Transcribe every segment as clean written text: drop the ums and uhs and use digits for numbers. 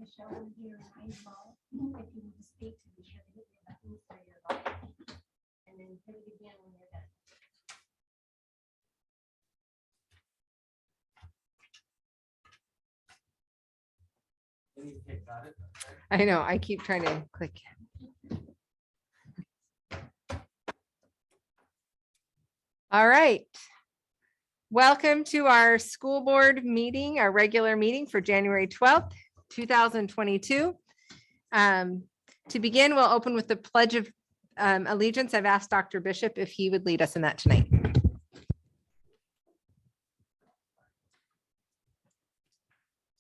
Michelle here in well. If you need to speak to be sure to hit your buttons for your button. And then hit it again when you're done. I know, I keep trying to click. All right. Welcome to our school board meeting, our regular meeting for January 12th, 2022. To begin, we'll open with the Pledge of Allegiance. I've asked Dr. Bishop if he would lead us in that tonight.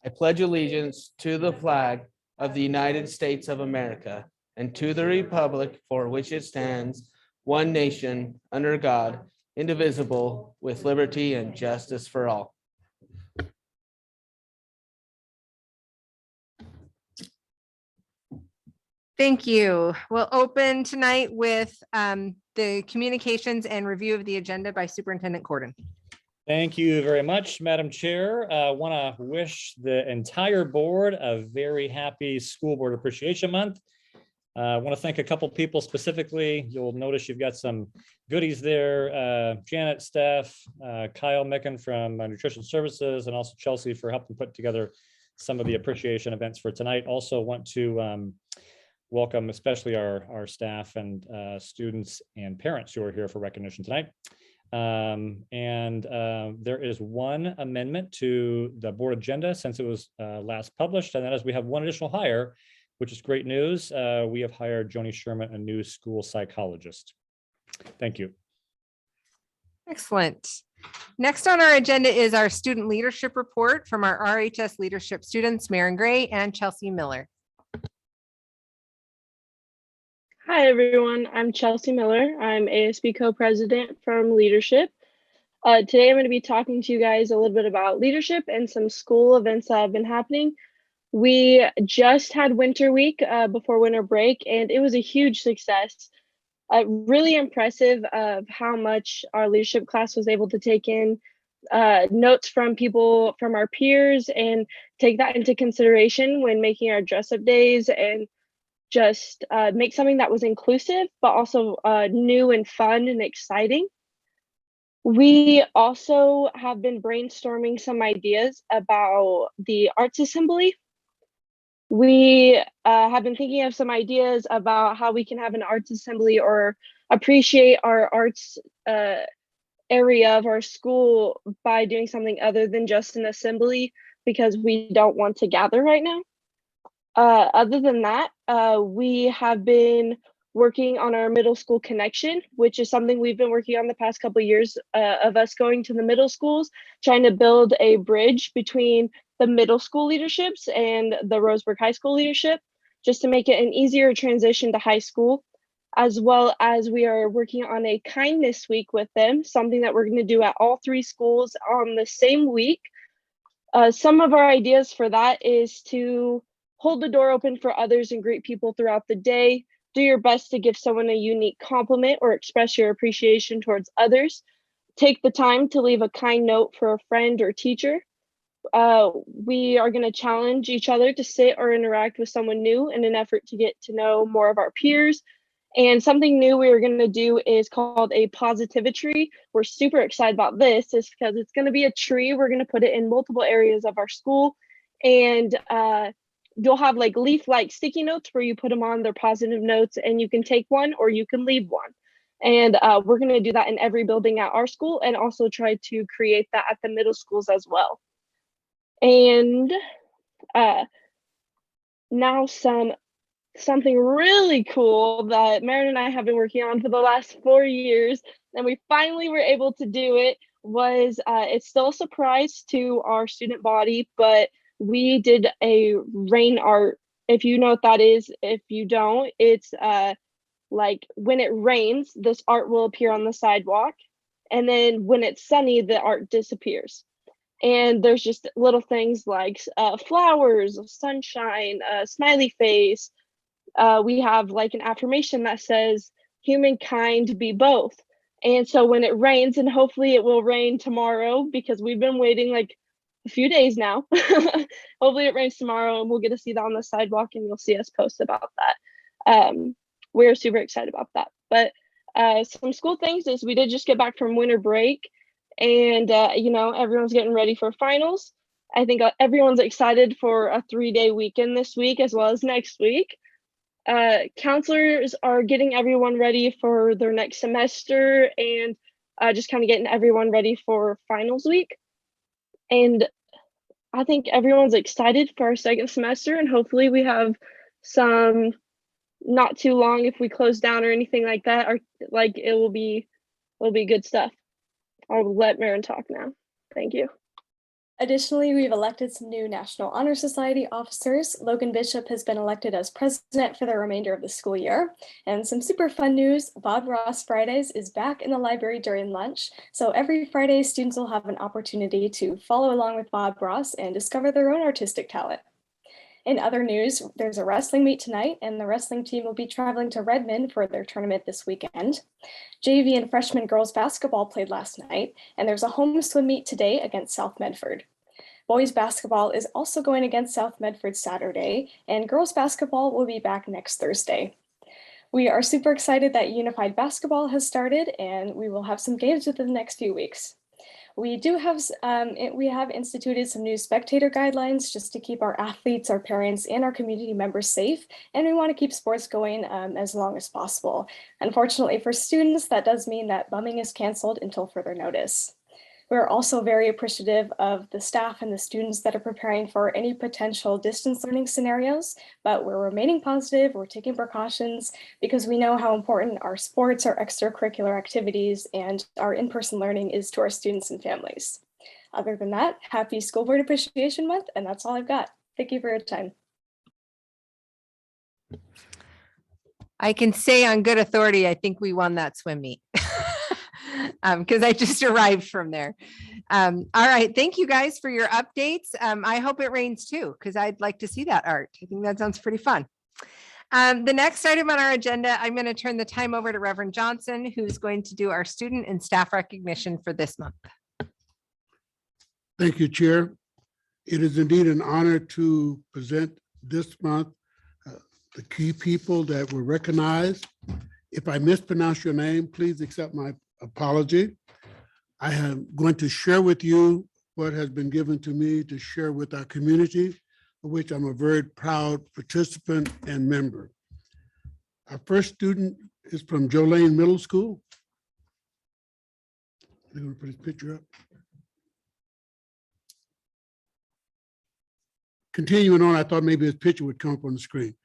I pledge allegiance to the flag of the United States of America and to the republic for which it stands, one nation, under God, indivisible, with liberty and justice for all. Thank you. We'll open tonight with the communications and review of the agenda by Superintendent Corden. Thank you very much, Madam Chair. I want to wish the entire board a very happy School Board Appreciation Month. I want to thank a couple people specifically. You'll notice you've got some goodies there. Janet, Steph, Kyle Micken from Nutrition Services, and also Chelsea for helping put together some of the appreciation events for tonight. Also want to welcome especially our staff and students and parents who are here for recognition tonight. There is one amendment to the board agenda since it was last published, and that is we have one additional hire, which is great news. We have hired Joni Sherman, a new school psychologist. Thank you. Excellent. Next on our agenda is our student leadership report from our RHS leadership students, Maren Gray and Chelsea Miller. Hi, everyone. I'm Chelsea Miller. I'm ASB co-president from Leadership. Today, I'm going to be talking to you guys a little bit about leadership and some school events that have been happening. We just had winter week before winter break, and it was a huge success. Really impressive of how much our leadership class was able to take in notes from people, from our peers, and take that into consideration when making our dress-up days and just make something that was inclusive, but also new and fun and exciting. We also have been brainstorming some ideas about the arts assembly. We have been thinking of some ideas about how we can have an arts assembly or appreciate our arts area of our school by doing something other than just an assembly, because we don't want to gather right now. Other than that, we have been working on our middle school connection, which is something we've been working on the past couple of years of us going to the middle schools, trying to build a bridge between the middle school leaderships and the Roseburg High School leadership, just to make it an easier transition to high school, as well as we are working on a kindness week with them, something that we're going to do at all three schools on the same week. Some of our ideas for that is to hold the door open for others and greet people throughout the day. Do your best to give someone a unique compliment or express your appreciation towards others. Take the time to leave a kind note for a friend or teacher. We are going to challenge each other to sit or interact with someone new in an effort to get to know more of our peers. And something new we are going to do is called a positivity. We're super excited about this is because it's going to be a tree. We're going to put it in multiple areas of our school, and you'll have like leaf-like sticky notes where you put them on, their positive notes, and you can take one or you can leave one. And we're going to do that in every building at our school, and also try to create that at the middle schools as well. And now something really cool that Maren and I have been working on for the last 4 years, and we finally were able to do it, was it's still a surprise to our student body, but we did a rain art. If you know what that is, if you don't, it's like when it rains, this art will appear on the sidewalk. And then when it's sunny, the art disappears. And there's just little things like flowers, sunshine, smiley face. We have like an affirmation that says, humankind be both. And so when it rains, and hopefully it will rain tomorrow, because we've been waiting like a few days now. Hopefully it rains tomorrow and we'll get to see that on the sidewalk and you'll see us post about that. We're super excited about that. But some school things is we did just get back from winter break and, everyone's getting ready for finals. I think everyone's excited for a 3-day weekend this week as well as next week. Counselors are getting everyone ready for their next semester and just kind of getting everyone ready for finals week. And I think everyone's excited for our second semester and hopefully we have some not too long if we close down or anything like that, or like it will be good stuff. I'll let Marin talk now. Thank you. Additionally, we've elected some new National Honor Society officers. Logan Bishop has been elected as president for the remainder of the school year. And some super fun news, Bob Ross Fridays is back in the library during lunch. So every Friday, students will have an opportunity to follow along with Bob Ross and discover their own artistic talent. In other news, there's a wrestling meet tonight and the wrestling team will be traveling to Redmond for their tournament this weekend. JV and freshman girls basketball played last night and there's a home swim meet today against South Medford. Boys basketball is also going against South Medford Saturday and girls basketball will be back next Thursday. We are super excited that Unified Basketball has started and we will have some games within the next few weeks. We have instituted some new spectator guidelines just to keep our athletes, our parents, and our community members safe, and we want to keep sports going as long as possible. Unfortunately for students, that does mean that bumming is canceled until further notice. We're also very appreciative of the staff and the students that are preparing for any potential distance learning scenarios, but we're remaining positive, we're taking precautions because we know how important our sports, our extracurricular activities, and our in-person learning is to our students and families. Other than that, happy School Board Appreciation Month, and that's all I've got. Thank you for your time. I can say on good authority, I think we won that swim meet. Because I just arrived from there. All right, thank you guys for your updates. I hope it rains too, because I'd like to see that art. I think that sounds pretty fun. The next item on our agenda, I'm going to turn the time over to Reverend Johnson, who's going to do our student and staff recognition for this month. Thank you, Chair. It is indeed an honor to present this month the key people that were recognized. If I mispronounce your name, please accept my apology. I am going to share with you what has been given to me to share with our community, of which I'm a very proud participant and member. Our first student is from Jolene Middle School. I'm going to put his picture up. Continuing on, I thought maybe his picture would come up on the screen.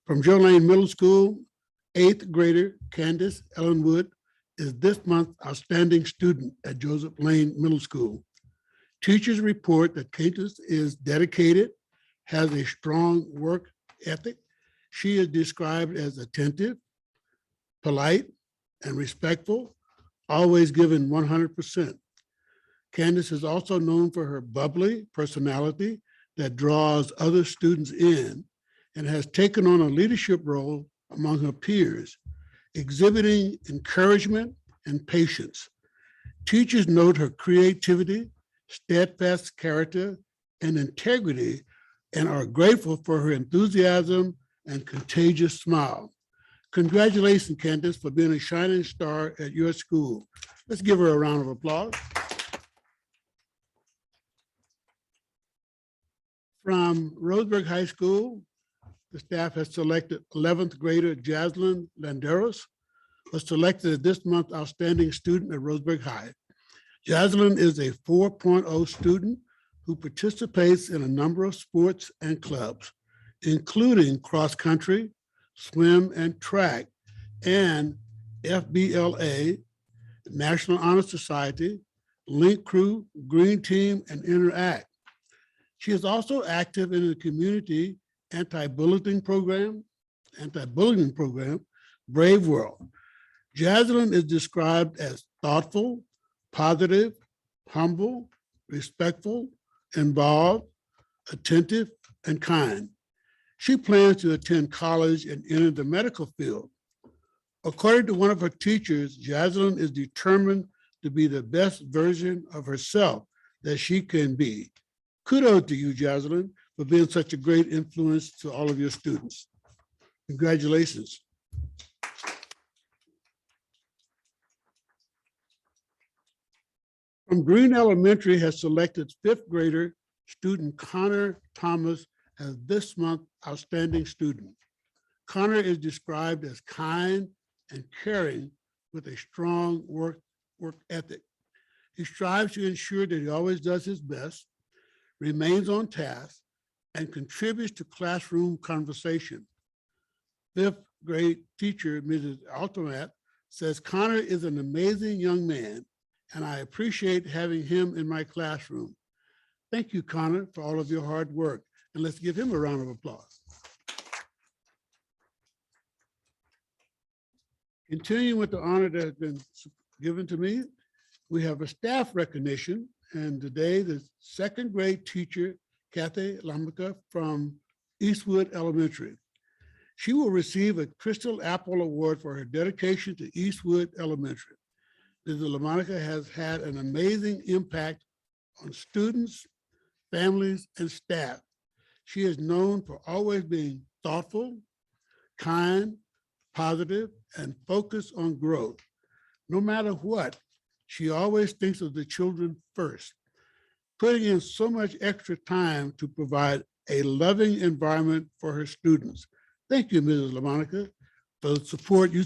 From Jolene Middle School, 8th grader Candace Ellenwood is this month's outstanding student at Joseph Lane Middle School. Teachers report that Candace is dedicated, has a strong work ethic. She is described as attentive, polite, and respectful, always giving 100%. Candace is also known for her bubbly personality that draws other students in and has taken on a leadership role among her peers, exhibiting encouragement and patience. Teachers note her creativity, steadfast character, and integrity, and are grateful for her enthusiasm and contagious smile. Congratulations, Candace, for being a shining star at your school. Let's give her a round of applause. From Roseburg High School, the staff has selected 11th grader Jaslyn Landeros, was selected as this month's outstanding student at Roseburg High. Jaslyn is a 4.0 student who participates in a number of sports and clubs, including cross country, swim and track, and FBLA, National Honor Society, Link Crew, Green Team, and Interact. She is also active in the community anti-bullying program, Brave World. Jaslyn is described as thoughtful, positive, humble, respectful, involved, attentive, and kind. She plans to attend college and enter the medical field. According to one of her teachers, Jaslyn is determined to be the best version of herself that she can be. Kudos to you, Jocelyn, for being such a great influence to all of your students. Congratulations. From Green Elementary has selected fifth grader student Connor Thomas as this month's outstanding student. Connor is described as kind and caring with a strong work ethic. He strives to ensure that he always does his best, remains on task, and contributes to classroom conversation. Fifth grade teacher, Mrs. Altomat, says Connor is an amazing young man, and I appreciate having him in my classroom. Thank you, Connor, for all of your hard work, and let's give him a round of applause. Continuing with the honor that has been given to me, we have a staff recognition, and today the second grade teacher, Kathy Lamaka from Eastwood Elementary. She will receive a Crystal Apple Award for her dedication to Eastwood Elementary. Mrs. LaMonica has had an amazing impact on students, families, and staff. She is known for always being thoughtful, kind, positive, and focused on growth. No matter what, she always thinks of the children first, putting in so much extra time to provide a loving environment for her students. Thank you, Mrs. LaMonica, for the support you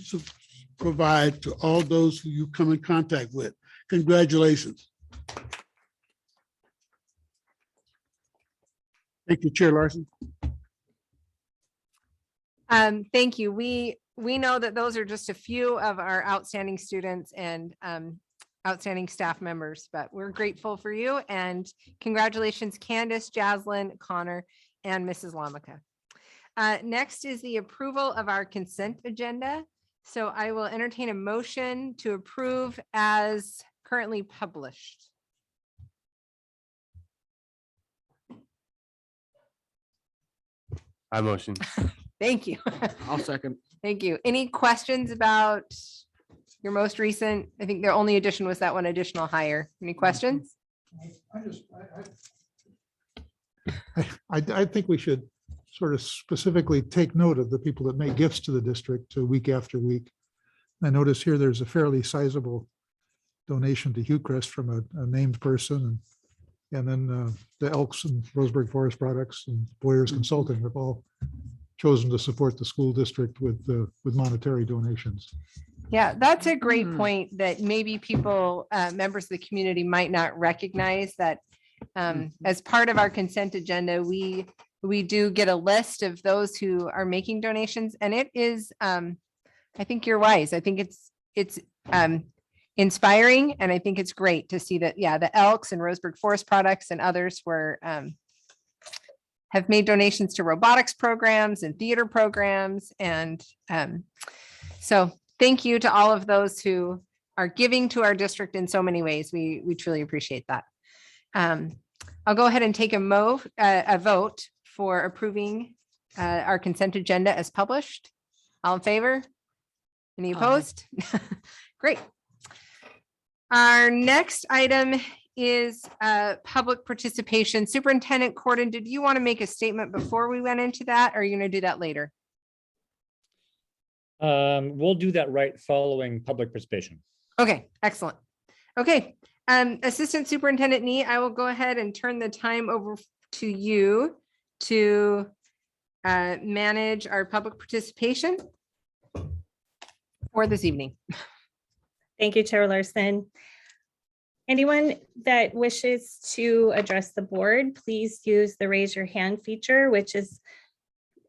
provide to all those who you come in contact with. Congratulations. Thank you, Chair Larson. Thank you. We know that those are just a few of our outstanding students and outstanding staff members, but we're grateful for you, and congratulations, Candace, Jaslyn, Connor, and Mrs. Lamaka. Next is the approval of our consent agenda. So I will entertain a motion to approve as currently published. I motion. Thank you. I'll second. Thank you. Any questions about your most recent? I think their only addition was that one additional hire. Any questions? I think we should sort of specifically take note of the people that make gifts to the district week after week. I notice here there's a fairly sizable donation to Hillcrest from a named person, and then the Elks and Roseburg Forest Products and Boyers Consulting have all chosen to support the school district with monetary donations. Yeah, that's a great point that maybe people, members of the community might not recognize that as part of our consent agenda, we do get a list of those who are making donations, and it is, I think you're wise. I think it's inspiring, and I think it's great to see that, yeah, the Elks and Roseburg Forest Products and others were have made donations to robotics programs and theater programs, and so thank you to all of those who are giving to our district in so many ways. We truly appreciate that. I'll go ahead and take a vote for approving our consent agenda as published. All in favor? Any opposed? Great. Our next item is public participation. Superintendent Corden, did you want to make a statement before we went into that, or are you going to do that later? We'll do that right following public participation. Okay, excellent. Okay, Assistant Superintendent Nee, I will go ahead and turn the time over to you to manage our public participation for this evening. Thank you, Chair Larson. Anyone that wishes to address the board, please use the raise your hand feature, which is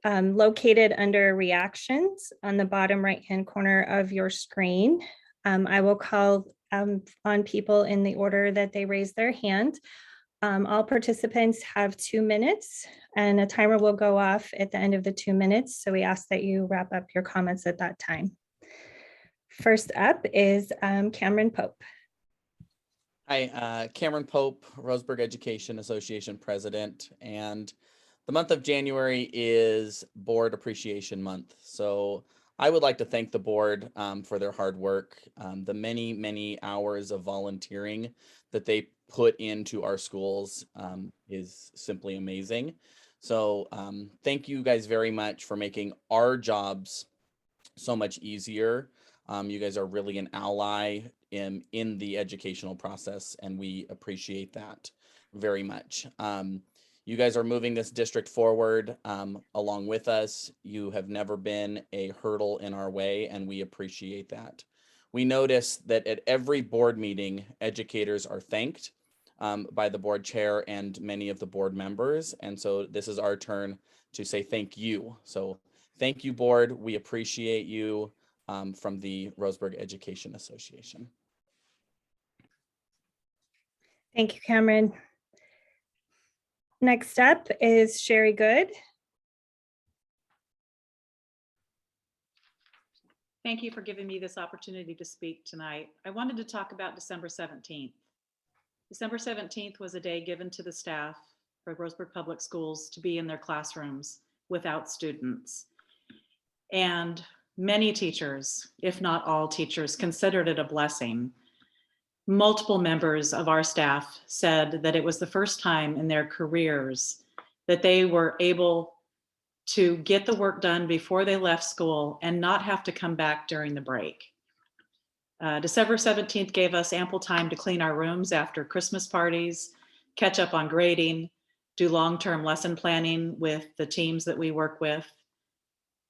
located under reactions on the bottom right-hand corner of your screen. I will call on people in the order that they raise their hand. All participants have 2 minutes, and a timer will go off at the end of the 2 minutes. So we ask that you wrap up your comments at that time. First up is Cameron Pope. Hi, Cameron Pope, Roseburg Education Association President, and the month of January is Board Appreciation Month. So I would like to thank the board for their hard work, the many hours of volunteering that they put into our schools is simply amazing. So thank you guys very much for making our jobs so much easier. You guys are really an ally in the educational process, and we appreciate that very much. You guys are moving this district forward along with us. You have never been a hurdle in our way, and we appreciate that. We notice that at every board meeting, educators are thanked by the board chair and many of the board members. And so this is our turn to say thank you. So thank you, board. We appreciate you from the Roseburg Education Association. Thank you, Cameron. Next up is Sherry Good. Thank you for giving me this opportunity to speak tonight. I wanted to talk about December 17th. December 17th was a day given to the staff for Roseburg Public Schools to be in their classrooms without students. And many teachers, if not all teachers, considered it a blessing. Multiple members of our staff said that it was the first time in their careers that they were able to get the work done before they left school and not have to come back during the break. December 17th gave us ample time to clean our rooms after Christmas parties, catch up on grading, do long-term lesson planning with the teams that we work with.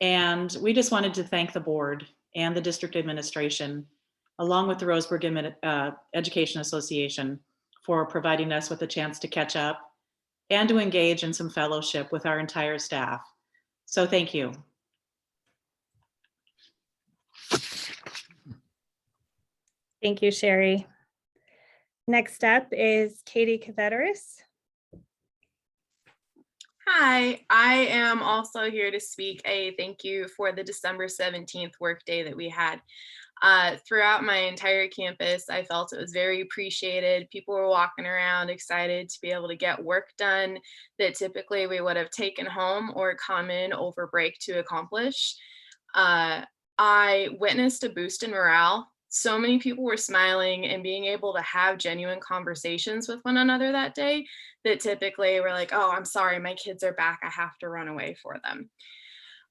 And we just wanted to thank the board and the district administration, along with the Roseburg Education Association, for providing us with a chance to catch up and to engage in some fellowship with our entire staff. So thank you. Thank you, Sherry. Next up is Katie Caveteris. Hi, I am also here to speak a thank you for the December 17th workday that we had. Throughout my entire campus, I felt it was very appreciated. People were walking around excited to be able to get work done that typically we would have taken home or come in over break to accomplish. I witnessed a boost in morale. So many people were smiling and being able to have genuine conversations with one another that day that typically were like, oh, I'm sorry, my kids are back, I have to run away for them.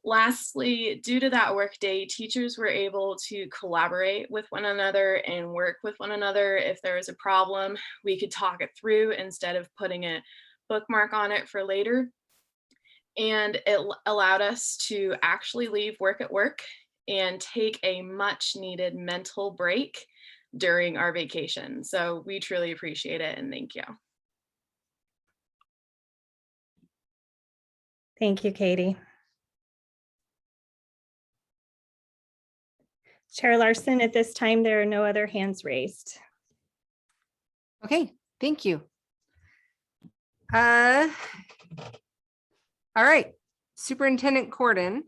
Lastly, due to that workday, teachers were able to collaborate with one another and work with one another. If there was a problem, we could talk it through instead of putting a bookmark on it for later. And it allowed us to actually leave work at work and take a much needed mental break during our vacation. So we truly appreciate it and thank you. Thank you, Katie. Chair Larson, at this time, there are no other hands raised. Okay, thank you. All right, Superintendent Corden.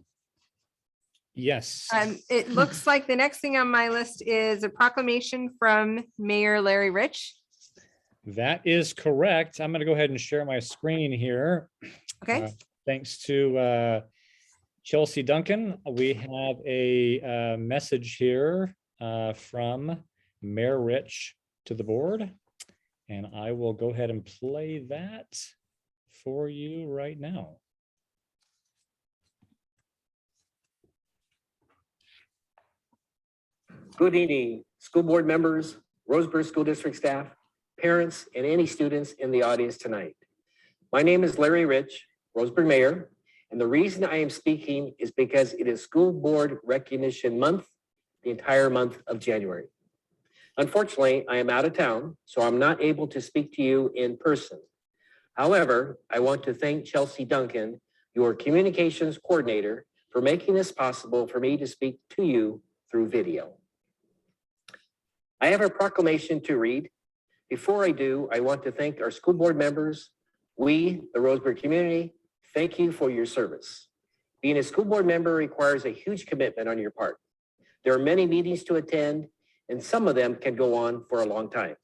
Yes. It looks like the next thing on my list is a proclamation from Mayor Larry Rich. That is correct. I'm going to go ahead and share my screen here. Okay. Thanks to Chelsea Duncan. We have a message here from Mayor Rich to the board, and I will go ahead and play that for you right now. Good evening, school board members, Roseburg School District staff, parents, and any students in the audience tonight. My name is Larry Rich, Roseburg Mayor, and the reason I am speaking is because it is School Board Recognition Month, the entire month of January. Unfortunately, I am out of town, so I'm not able to speak to you in person. However, I want to thank Chelsea Duncan, your communications coordinator, for making this possible for me to speak to you through video. I have a proclamation to read. Before I do, I want to thank our school board members. We, the Roseburg community, thank you for your service. Being a school board member requires a huge commitment on your part. There are many meetings to attend, and some of them can go on for a long time.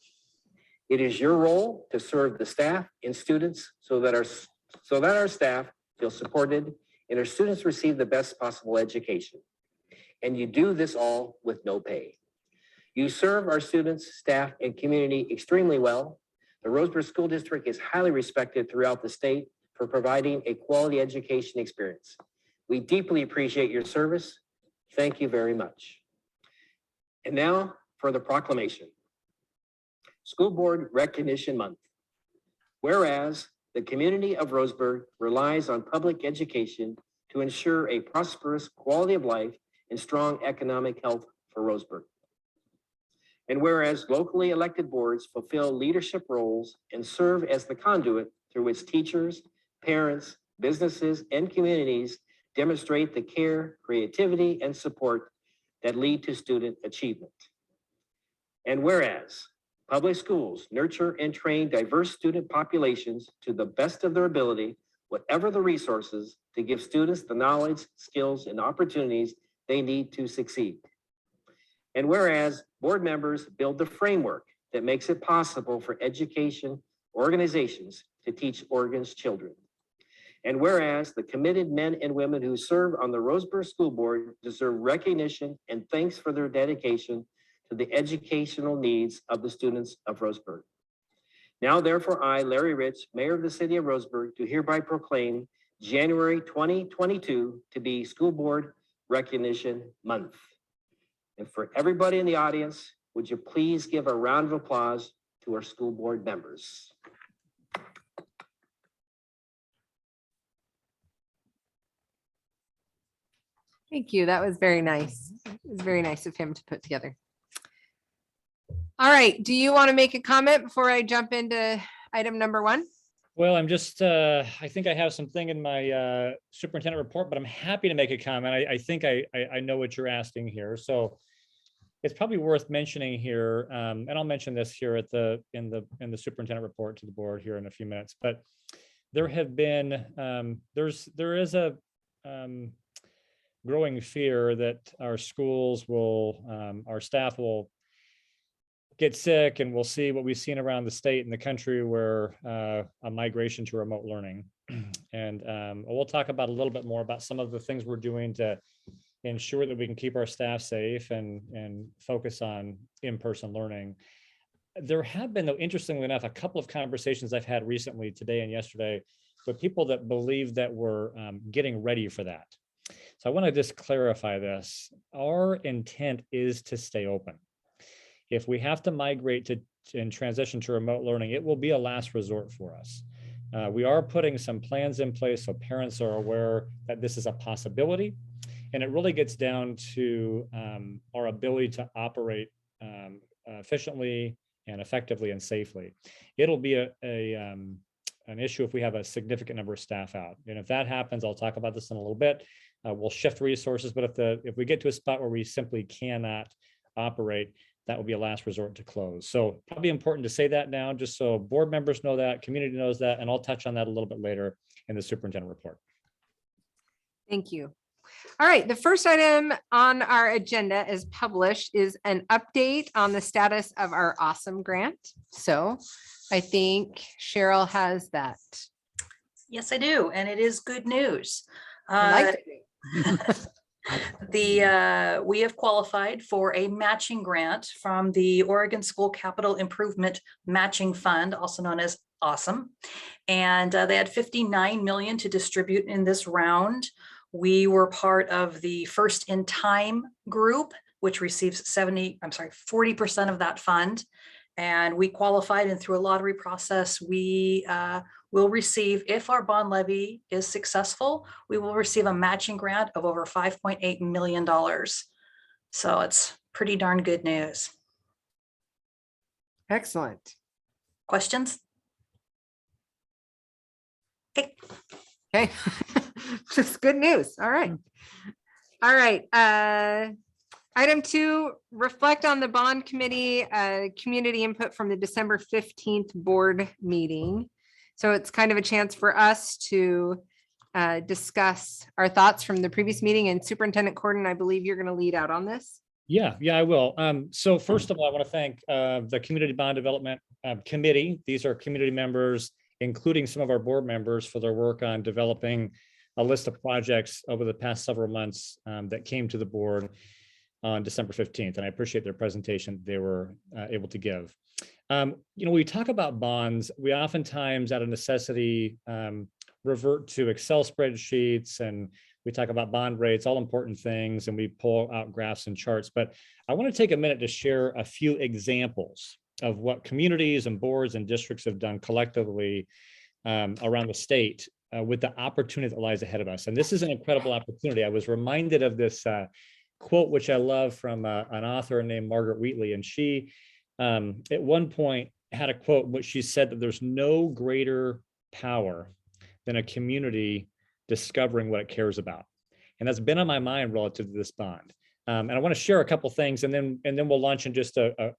It is your role to serve the staff and students so that our staff feel supported and our students receive the best possible education. And you do this all with no pay. You serve our students, staff, and community extremely well. The Roseburg School District is highly respected throughout the state for providing a quality education experience. We deeply appreciate your service. Thank you very much. And now for the proclamation. School Board Recognition Month. Whereas the community of Roseburg relies on public education to ensure a prosperous quality of life and strong economic health for Roseburg. And whereas locally elected boards fulfill leadership roles and serve as the conduit through which teachers, parents, businesses, and communities demonstrate the care, creativity, and support that lead to student achievement. And whereas public schools nurture and train diverse student populations to the best of their ability, whatever the resources, to give students the knowledge, skills, and opportunities they need to succeed. And whereas board members build the framework that makes it possible for education organizations to teach Oregon's children. And whereas the committed men and women who serve on the Roseburg School Board deserve recognition and thanks for their dedication to the educational needs of the students of Roseburg. Now, therefore, I, Larry Rich, Mayor of the City of Roseburg, do hereby proclaim January 2022 to be School Board Recognition Month. And for everybody in the audience, would you please give a round of applause to our school board members? Thank you. That was very nice. It was very nice of him to put together. All right. Do you want to make a comment before I jump into item number 1? Well, I'm just, I think I have something in my superintendent report, but I'm happy to make a comment. I think I know what you're asking here. So it's probably worth mentioning here, and I'll mention this here at in the superintendent report to the board here in a few minutes. But there have been there is a growing fear that our schools will, our staff will get sick, and we'll see what we've seen around the state and the country where a migration to remote learning. And we'll talk about a little bit more about some of the things we're doing to ensure that we can keep our staff safe and focus on in-person learning. There have been, though, interestingly enough, a couple of conversations I've had recently, today and yesterday, with people that believe that we're getting ready for that. So I want to just clarify this. Our intent is to stay open. If we have to migrate to and transition to remote learning, it will be a last resort for us. We are putting some plans in place so parents are aware that this is a possibility. And it really gets down to our ability to operate efficiently and effectively and safely. It'll be an issue if we have a significant number of staff out. And if that happens, I'll talk about this in a little bit. We'll shift resources, but if we get to a spot where we simply cannot operate, that will be a last resort to close. So probably important to say that now, just so board members know that, community knows that, and I'll touch on that a little bit later in the superintendent report. Thank you. All right, the first item on our agenda as published is an update on the status of our Awesome Grant. So I think Cheryl has that. Yes, I do, and it is good news. I like it. We have qualified for a matching grant from the Oregon School Capital Improvement Matching Fund, also known as Awesome. And they had $59 million to distribute in this round. We were part of the First in Time group, which receives 40% of that fund. And we qualified, and through a lottery process, we will receive, if our bond levy is successful, we will receive a matching grant of over $5.8 million. So it's pretty darn good news. Excellent. Questions? Okay. Okay. Just good news. All right. All right. Item 2, reflect on the bond committee community input from the December 15th board meeting. So it's kind of a chance for us to discuss our thoughts from the previous meeting, and Superintendent Corden, I believe you're going to lead out on this. Yeah, I will. So first of all, I want to thank the Community Bond Development Committee. These are community members, including some of our board members, for their work on developing a list of projects over the past several months that came to the board on December 15th. And I appreciate their presentation they were able to give. We talk about bonds, we oftentimes out of necessity revert to Excel spreadsheets, and we talk about bond rates, all important things, and we pull out graphs and charts. But I want to take a minute to share a few examples of what communities and boards and districts have done collectively around the state with the opportunity that lies ahead of us. And this is an incredible opportunity. I was reminded of this quote, which I love, from an author named Margaret Wheatley. And she, at one point, had a quote in which she said that there's no greater power than a community discovering what it cares about. And that's been on my mind relative to this bond. And I want to share a couple things, and then we'll launch in just a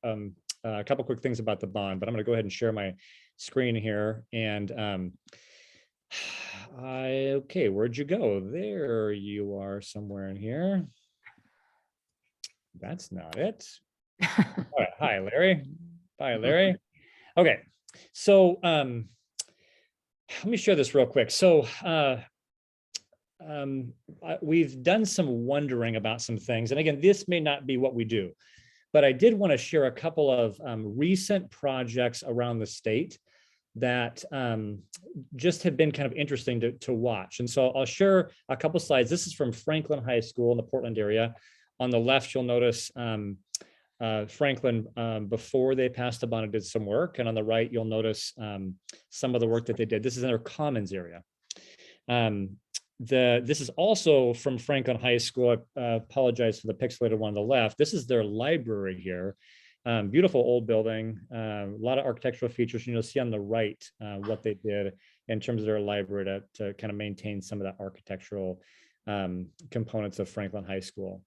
couple quick things about the bond. But I'm going to go ahead and share my screen here. And okay, where'd you go? There you are, somewhere in here. That's not it. All right. Hi, Larry. Bye, Larry. Okay, so let me share this real quick. So we've done some wondering about some things. And again, this may not be what we do, but I did want to share a couple of recent projects around the state that just have been kind of interesting to watch. And so I'll share a couple slides. This is from Franklin High School in the Portland area. On the left, you'll notice Franklin before they passed the bond and did some work. And on the right, you'll notice some of the work that they did. This is in their commons area. This is also from Franklin High School. I apologize for the pixelated one on the left. This is their library here. Beautiful old building, a lot of architectural features. You'll see on the right what they did in terms of their library to kind of maintain some of the architectural components of Franklin High School.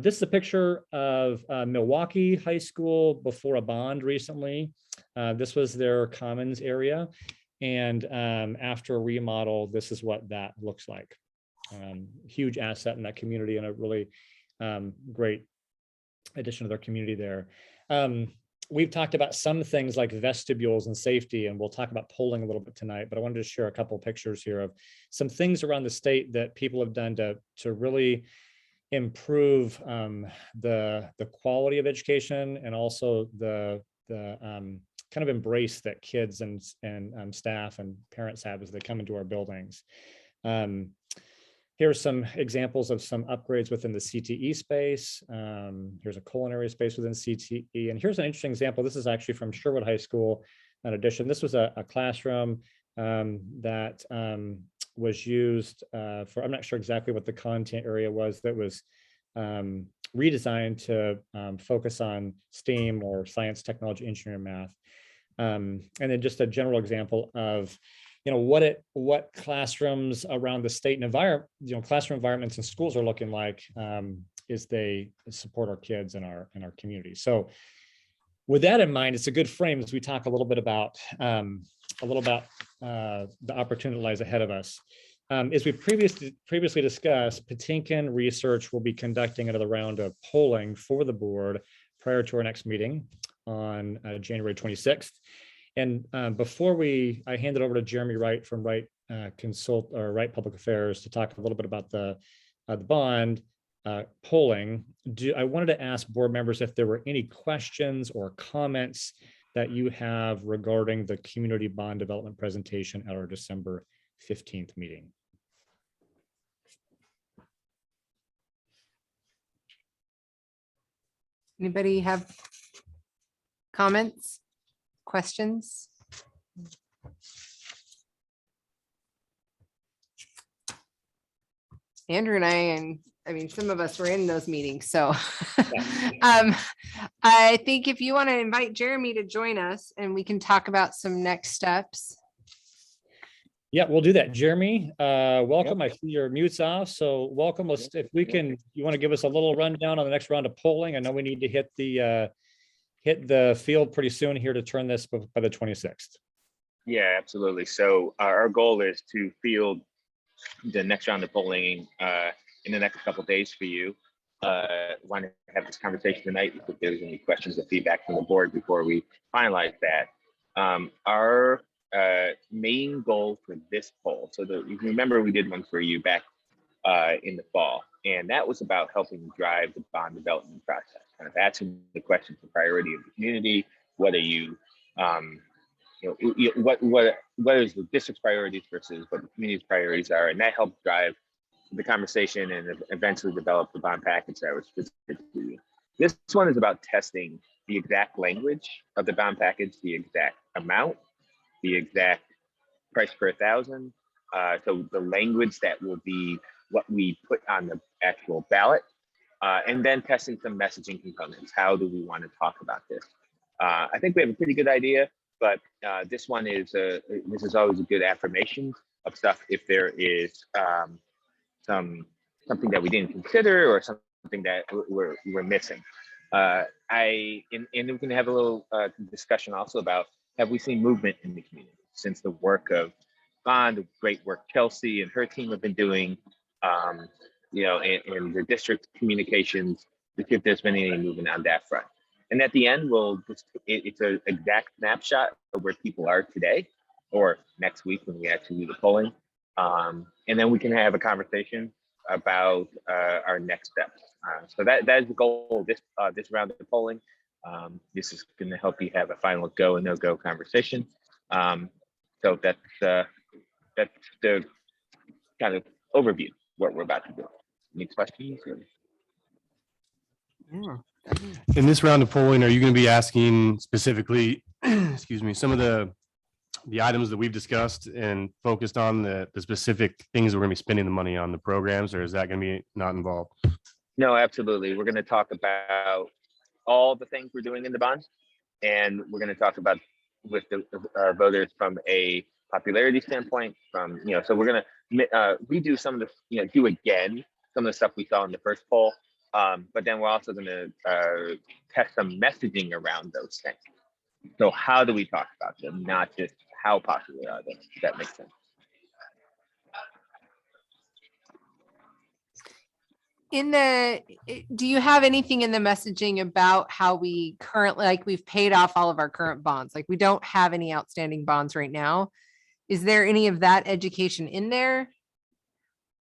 This is a picture of Milwaukee High School before a bond recently. This was their commons area. And after a remodel, this is what that looks like. Huge asset in that community, and a really great addition to their community there. We've talked about some things like vestibules and safety, and we'll talk about polling a little bit tonight, but I wanted to share a couple of pictures here of some things around the state that people have done to really improve the quality of education, and also the kind of embrace that kids and staff and parents have as they come into our buildings. Here's some examples of some upgrades within the CTE space. Here's a culinary space within CTE. And here's an interesting example. This is actually from Sherwood High School, an addition. This was a classroom that was used for, I'm not sure exactly what the content area was, that was redesigned to focus on STEAM, or science, technology, engineering, math. And then just a general example of what classrooms around the state and environment, classroom environments and schools are looking like as they support our kids and our community. So with that in mind, it's a good frame as we talk a little bit about the opportunity that lies ahead of us. As we previously discussed, Patinkin Research will be conducting another round of polling for the board prior to our next meeting on January 26th. And before I hand it over to Jeremy Wright from Wright Public Affairs to talk a little bit about the bond polling, I wanted to ask board members if there were any questions or comments that you have regarding the community bond development presentation at our December 15th meeting. Anybody have comments, questions? Andrew and I mean, some of us were in those meetings, so I think if you want to invite Jeremy to join us and we can talk about some next steps. Yeah, we'll do that. Jeremy, welcome. I see your mute's off, so welcome. If we can, you want to give us a little rundown on the next round of polling? I know we need to hit the field pretty soon here to turn this by the 26th. Yeah, absolutely. So our goal is to field the next round of polling in the next couple of days for you. Want to have this conversation tonight if there's any questions or feedback from the board before we finalize that. Our main goal for this poll, so if you remember, we did one for you back in the fall, and that was about helping drive the bond development process, kind of asking the questions, the priority of the community, What are you, what is the district's priorities versus what the community's priorities are, and that helped drive the conversation and eventually develop the bond package that was presented to you. This one is about testing the exact language of the bond package, the exact amount, the exact price per 1,000. So the language that will be what we put on the actual ballot, and then testing some messaging components. How do we want to talk about this? I think we have a pretty good idea, but this one is this is always a good affirmation of stuff if there is something that we didn't consider or something that we're missing. And we're going to have a little discussion also about, have we seen movement in the community since the work of Bond, the great work Chelsea and her team have been doing, you know, in the district communications, to see if there's been any movement on that front. And at the end, it's an exact snapshot of where people are today, or next week when we actually do the polling. And then we can have a conversation about our next steps. So that is the goal of this round of polling. This is going to help you have a final go and no-go conversation. So that's the kind of overview of what we're about to do. Any questions? In this round of polling, are you going to be asking specifically, excuse me, some of the items that we've discussed and focused on the specific things we're going to be spending the money on, the programs, or is that going to be not involved? No, absolutely. We're going to talk about all the things we're doing in the bond, and we're going to talk about with our voters from a popularity standpoint. From, you know, so we're going to redo some of the, do again some of the stuff we saw in the first poll, but then we're also going to test some messaging around those things. So how do we talk about them, not just how popular are they? If that makes sense. Do you have anything in the messaging about how we currently, like, we've paid off all of our current bonds, like we don't have any outstanding bonds right now? Is there any of that education in there?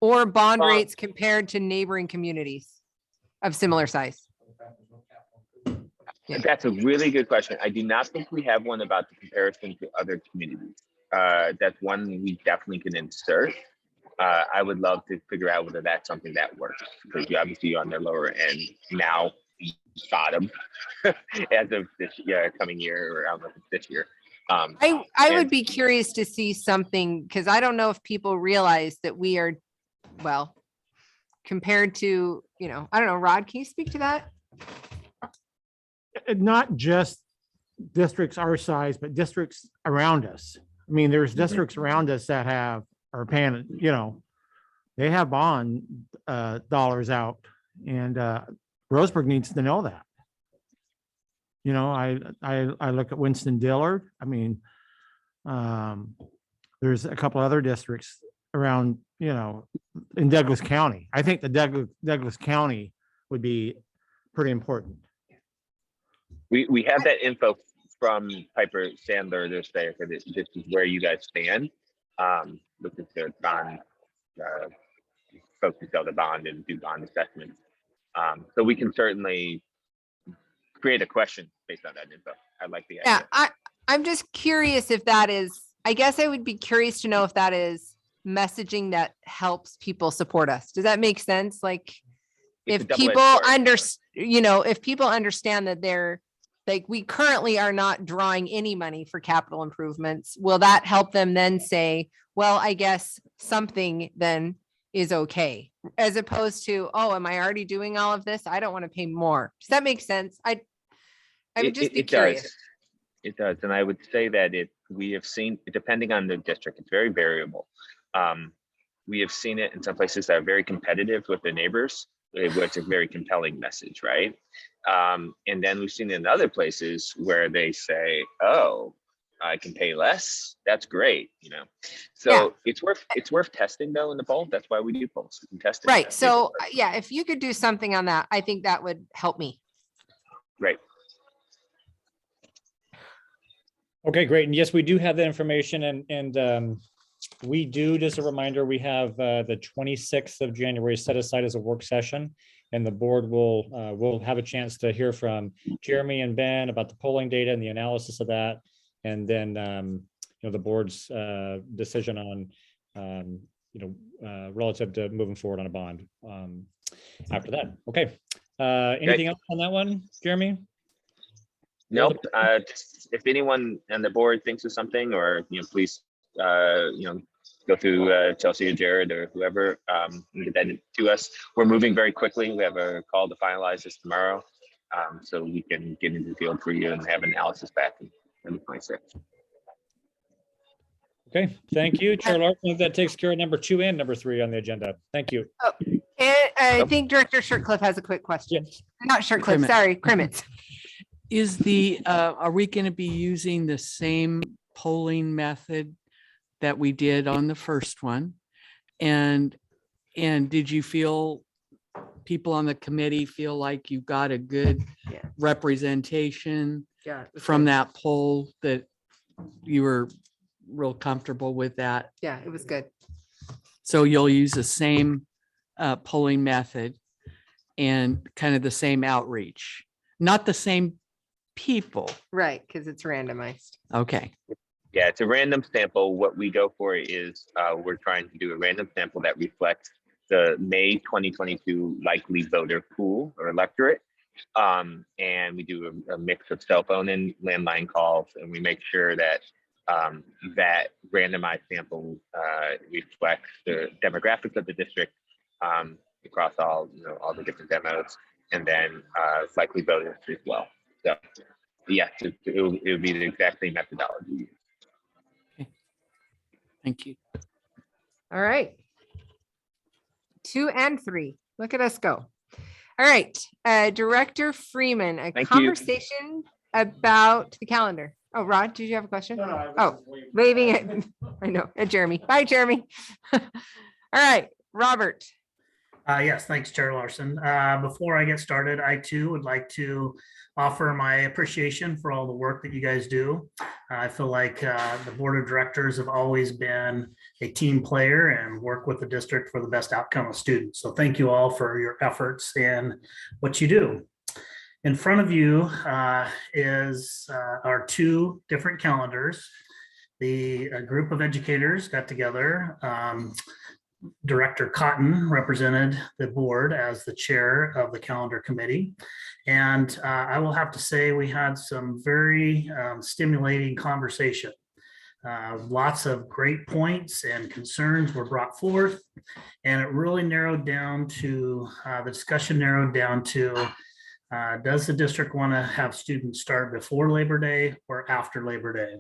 Or bond rates compared to neighboring communities of similar size? Yeah. That's a really good question. I do not think we have one about the comparison to other communities. That's one we definitely can insert. I would love to figure out whether that's something that works, because you obviously on the lower end now, bottom as of this coming year, or I don't know if it's this year. I would be curious to see something, because I don't know if people realize that we are, well, compared to, I don't know, Rod, can you speak to that? Not just districts our size, but districts around us. I mean, there's districts around us that are paying, they have bond dollars out, and Roseburg needs to know that. I look at Winston-Dillard. I mean, there's a couple other districts around, in Douglas County. I think the Douglas County would be pretty important. We have that info from Piper Sandler this day. This is where you guys stand. Look at the bond, folks who sell the bond and do bond assessments. So we can certainly create a question based on that info. I like the idea. Yeah, I'm just curious if that is, I guess I would be curious to know if that is messaging that helps people support us. Does that make sense? Like, if people if people understand that they're, like, we currently are not drawing any money for capital improvements, will that help them then say, well, I guess something then is okay, as opposed to, oh, am I already doing all of this? I don't want to pay more. Does that make sense? I would just be curious. It does. And I would say that we have seen, depending on the district, it's very variable. We have seen it in some places that are very competitive with the neighbors, which is a very compelling message, right? And then we've seen it in other places where they say, oh, I can pay less. That's great, So yeah. It's worth testing though in the poll. That's why we do polls. We can test it. Right. So yeah, if you could do something on that, I think that would help me. Right. Okay, great. And yes, we do have that information, and We do, just a reminder, we have the 26th of January set aside as a work session. And the board will have a chance to hear from Jeremy and Ben about the polling data and the analysis of that. And then, the board's decision on, relative to moving forward on a bond after that. Okay. Anything else on that one, Jeremy? Nope. Just if anyone on the board thinks of something, or please, go through Chelsea or Jared or whoever, and get that to us. We're moving very quickly. We have a call to finalize this tomorrow, so we can get into the field for you and have analysis back in 2026. Okay, thank you, Chair Larson. That takes care of number 2 and number 3 on the agenda. Thank you. Oh, and I think Director Shirtcliffe has a quick question. Yes. Not Shirtcliffe, Crimmins. sorry, Crimmins. Is are we going to be using the same polling method that we did on the first one? And did you feel, people on the committee feel like you got a good Yeah. representation Yeah. it was from good. that poll, that you were real comfortable with that? Yeah, it was good. So you'll use the same polling method and kind of the same outreach, not the same people. Right, because it's randomized. Okay. Yeah, it's a random sample. What we go for is we're trying to do a random sample that reflects the May 2022 likely voter pool or electorate. And we do a mix of cell phone and landline calls, and we make sure that that randomized sample reflects the demographics of the district across all the different demos, and then likely voters as well. So yes, it will be the exact same methodology. Thank you. All right. 2 and 3. Look at us go. All right. Director Freeman, a Thank you. conversation about the calendar. Oh, Rod, did you have a question? Oh, waving it. I know. And Jeremy. Bye, Jeremy. All right. Robert. Yes, thanks, Chair Larson. Before I get started, I too would like to offer my appreciation for all the work that you guys do. I feel like the board of directors have always been a team player and work with the district for the best outcome of students. So thank you all for your efforts and what you do. In front of you is our 2 different calendars. The group of educators got together. Director Cotton represented the board as the chair of the calendar committee. And I will have to say we had some very stimulating conversation. Lots of great points and concerns were brought forth, and it really narrowed down to, the discussion narrowed down to, does the district want to have students start before Labor Day or after Labor Day?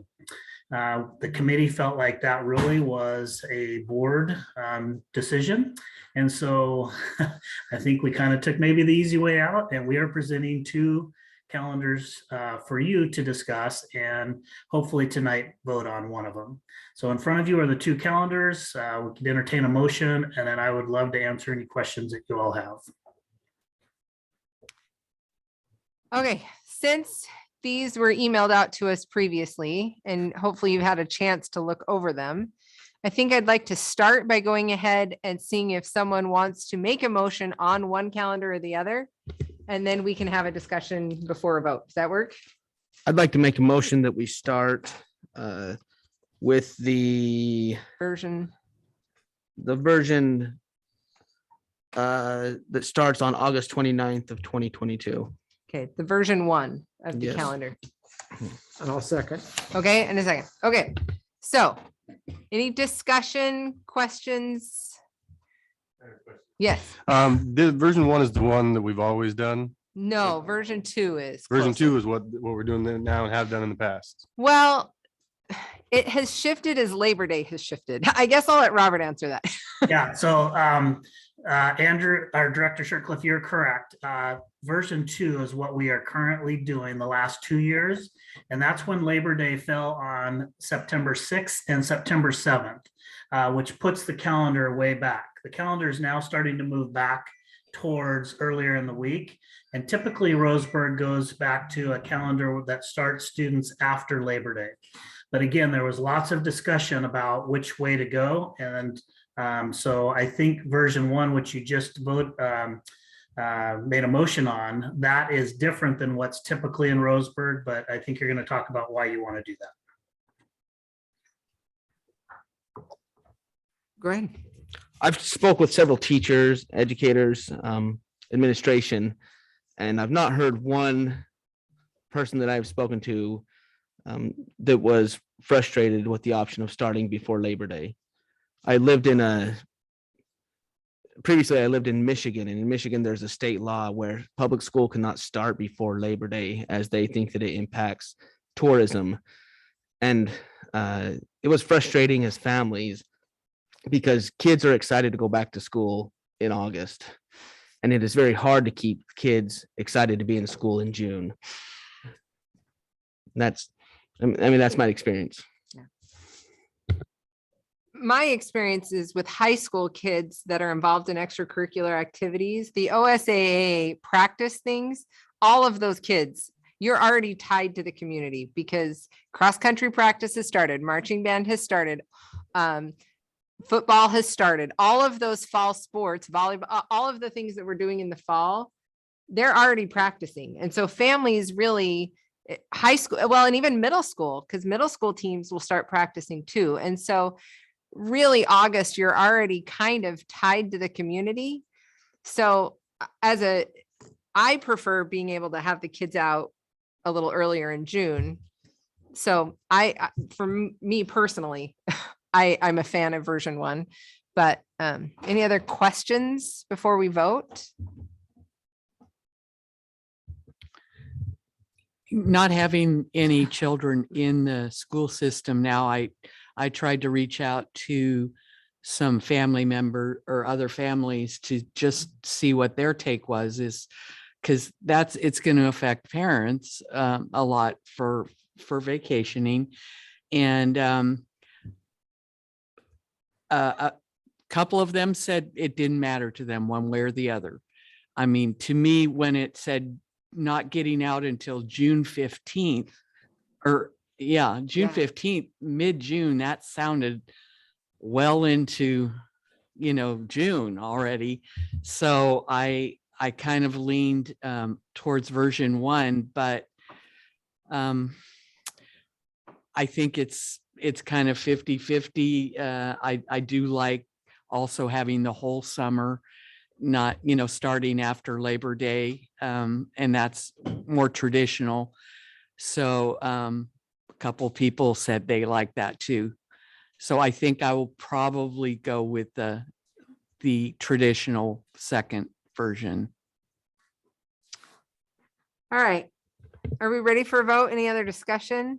The committee felt like that really was a board decision. And so I think we kind of took maybe the easy way out, and we are presenting 2 calendars for you to discuss, and hopefully tonight vote on one of them. So in front of you are the 2 calendars. We can entertain a motion, and then I would love to answer any questions that you all have. Okay, since these were emailed out to us previously, and hopefully you've had a chance to look over them, I think I'd like to start by going ahead and seeing if someone wants to make a motion on one calendar or the other, and then we can have a discussion before a vote. Does that work? I'd like to make a motion that we start with the version that starts on August 29th of 2022. Okay, the version 1 of the Yes. calendar. And I'll second. Okay, and a second. Okay, so any discussion, questions? Yes, The version 1 is the one that we've always done. no, version 2 is. Version closer. 2 is what we're doing now and have done in the past. Well, it has shifted as Labor Day has shifted. I guess I'll let Robert answer that. Yeah, so Andrew, our Director Shirtcliffe, you're correct. Version 2 is what we are currently doing the last 2 years. And that's when Labor Day fell on September 6th and September 7th, which puts the calendar way back. The calendar is now starting to move back towards earlier in the week. And typically Roseburg goes back to a calendar that starts students after Labor Day. But again, there was lots of discussion about which way to go. And so I think version 1, which you just made a motion on, that is different than what's typically in Roseburg, but I think you're going to talk about why you want to do that. Great. I've spoke with several teachers, educators, administration, and I've not heard one person that I've spoken to that was frustrated with the option of starting before Labor Day. Previously I lived in Michigan, and in Michigan there's a state law where public school cannot start before Labor Day, as they think that it impacts tourism. And it was frustrating as families, because kids are excited to go back to school in August, and it is very hard to keep kids excited to be in school in June. That's my experience. My experience is with high school kids that are involved in extracurricular activities, the OSAA practice things, all of those kids, you're already tied to the community, because cross-country practice has started, marching band has started, football has started, all of those fall sports, volleyball, all of the things that we're doing in the fall, they're already practicing. And so families really, high school, well, and even middle school, because middle school teams will start practicing too. And so really August, you're already kind of tied to the community. So I prefer being able to have the kids out a little earlier in June. So for me personally, I'm a fan of version 1, but any other questions before we vote? Not having any children in the school system now, I tried to reach out to some family member or other families to just see what their take was, is because it's going to affect parents a lot for vacationing. And a couple of them said it didn't matter to them one way or the other. I mean, to me, when it said not getting out until June 15th, June 15th, mid-June, that sounded well into, June already. So I kind of leaned towards version 1, but I think it's kind of 50-50. I do like also having the whole summer, not, starting after Labor Day. And that's more traditional. So a couple people said they like that too. So I think I will probably go with the traditional second version. All right. Are we ready for a vote? Any other discussion?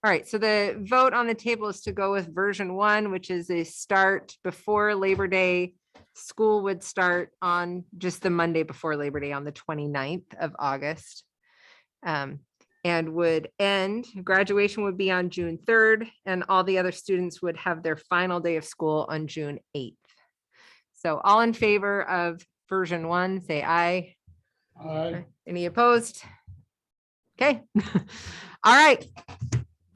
All right, so the vote on the table is to go with version 1, which is a start before Labor Day. School would start on just the Monday before Labor Day on the 29th of August. And would end, graduation would be on June 3rd, and all the other students would have their final day of school on June 8th. So all in favor of version 1, say aye. Aye. Any opposed? Okay. All right.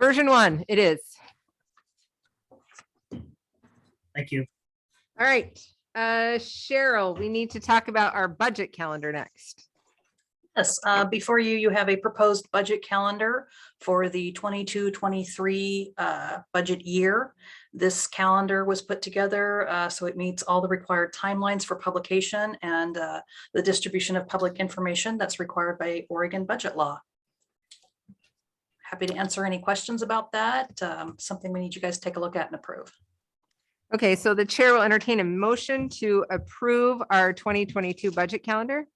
Version 1, it is. Thank you. All right. Cheryl, we need to talk about our budget calendar next. Yes, before you have a proposed budget calendar for the 22-23 budget year. This calendar was put together so it meets all the required timelines for publication and the distribution of public information that's required by Oregon budget law. Happy to answer any questions about that. Something we need you guys to take a look at and approve. Okay, so the chair will entertain a motion to approve our 2022 budget calendar.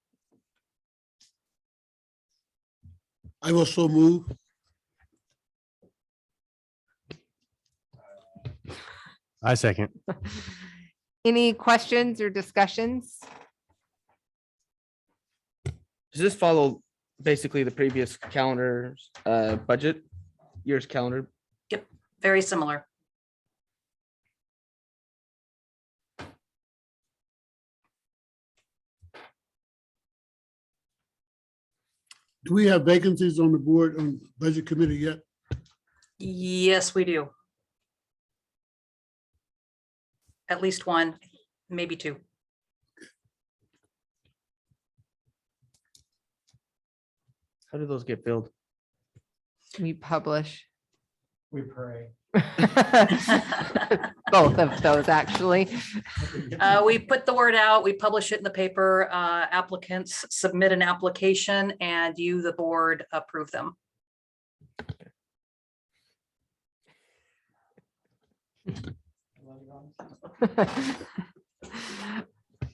I will so move. I second. Any questions or discussions? Does this follow basically the previous calendar's budget year's calendar? Yep, very similar. Do we have vacancies on the board on budget committee yet? Yes, we do. At least one, maybe two. How do those get filled? We publish We pray. both of those, actually. We put the word out, we publish it in the paper, applicants submit an application and you, the board, approve them.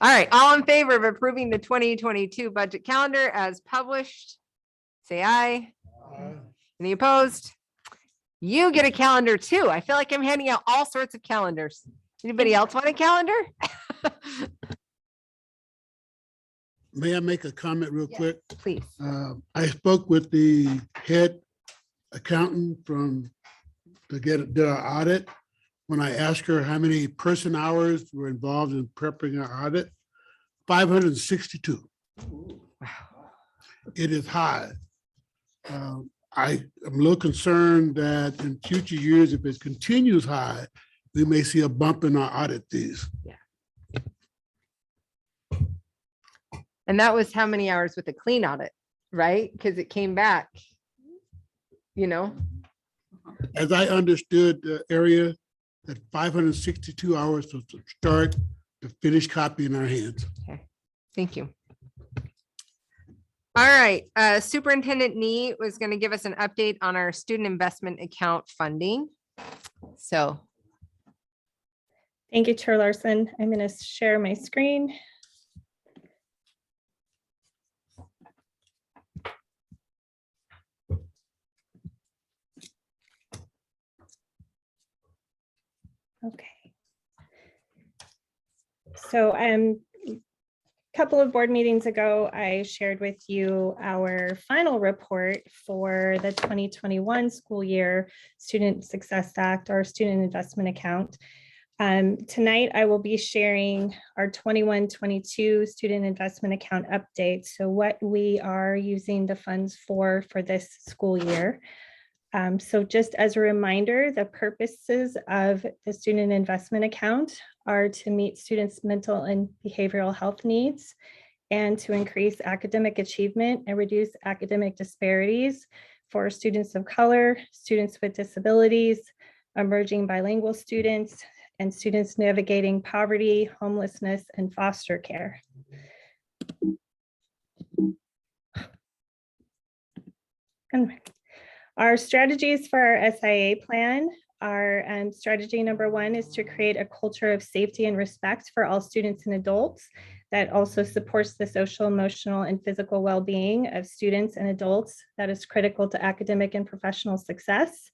All right, all in favor of approving the 2022 budget calendar as published, say aye. Any opposed? You get a calendar too. I feel like I'm handing out all sorts of calendars. Anybody else want a calendar? May I make a comment real quick? Please. I spoke with the head accountant did our audit. When I asked her how many person hours were involved in prepping our audit, 562. It is high. I am a little concerned that in future years, if it continues high, we may see a bump in our audit fees. And that was how many hours with a clean audit, right? Because it came back, you know? As I understood the area, that 562 hours from start to finish copy in our hands. Okay, thank you. All right, Superintendent Nee was going to give us an update on our student investment account funding. So. Thank you, Chair Larson. I'm going to share my screen. Okay. So a couple of board meetings ago, I shared with you our final report for the 2021 school year Student Success Act or Student Investment Account. Tonight, I will be sharing our 21-22 Student Investment Account update. So what we are using the funds for this school year. So just as a reminder, the purposes of the student investment account are to meet students' mental and behavioral health needs and to increase academic achievement and reduce academic disparities for students of color, students with disabilities, emerging bilingual students, and students navigating poverty, homelessness, and foster care. And our strategies for our SIA plan are strategy number one is to create a culture of safety and respect for all students and adults that also supports the social, emotional, and physical well-being of students and adults that is critical to academic and professional success.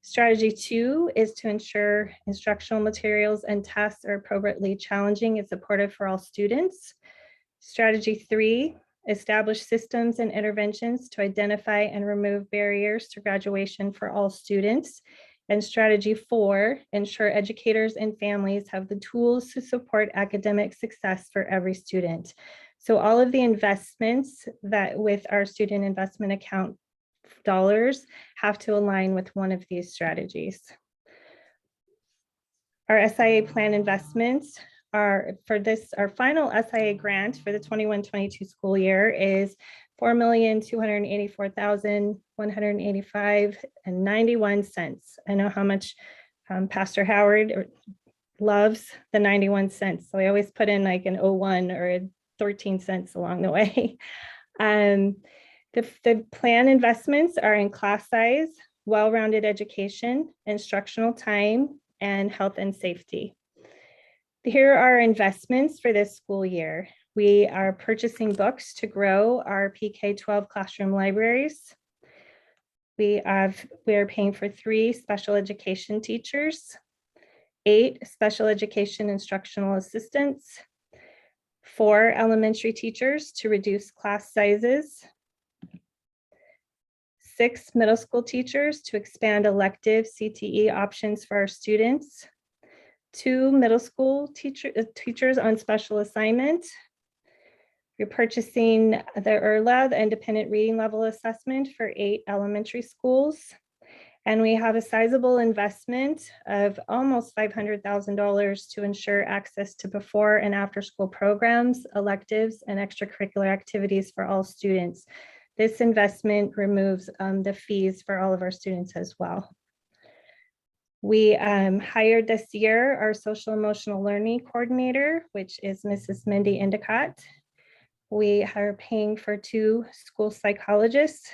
Strategy two is to ensure instructional materials and tests are appropriately challenging and supportive for all students. Strategy three, establish systems and interventions to identify and remove barriers to graduation for all students. And strategy four, ensure educators and families have the tools to support academic success for every student. So all of the investments that with our student investment account dollars have to align with one of these strategies. Our SIA plan investments are for this, our final SIA grant for the 21-22 school year is $4,284,185.91. I know how much Pastor Howard loves the 91 cents. So I always put in like an 01 or a 13 cents along the way. The plan investments are in class size, well-rounded education, instructional time, and health and safety. Here are our investments for this school year. We are purchasing books to grow our PK-12 classroom libraries. We are paying for 3 special education teachers, 8 special education instructional assistants, 4 elementary teachers to reduce class sizes, 6 middle school teachers to expand elective CTE options for our students, 2 middle school teachers on special assignment. We're purchasing the IRLA, the Independent Reading Level Assessment for 8 elementary schools. And we have a sizable investment of almost $500,000 to ensure access to before and after school programs, electives, and extracurricular activities for all students. This investment removes the fees for all of our students as well. We hired this year our social emotional learning coordinator, which is Mrs. Mindy Endicott. We are paying for 2 school psychologists,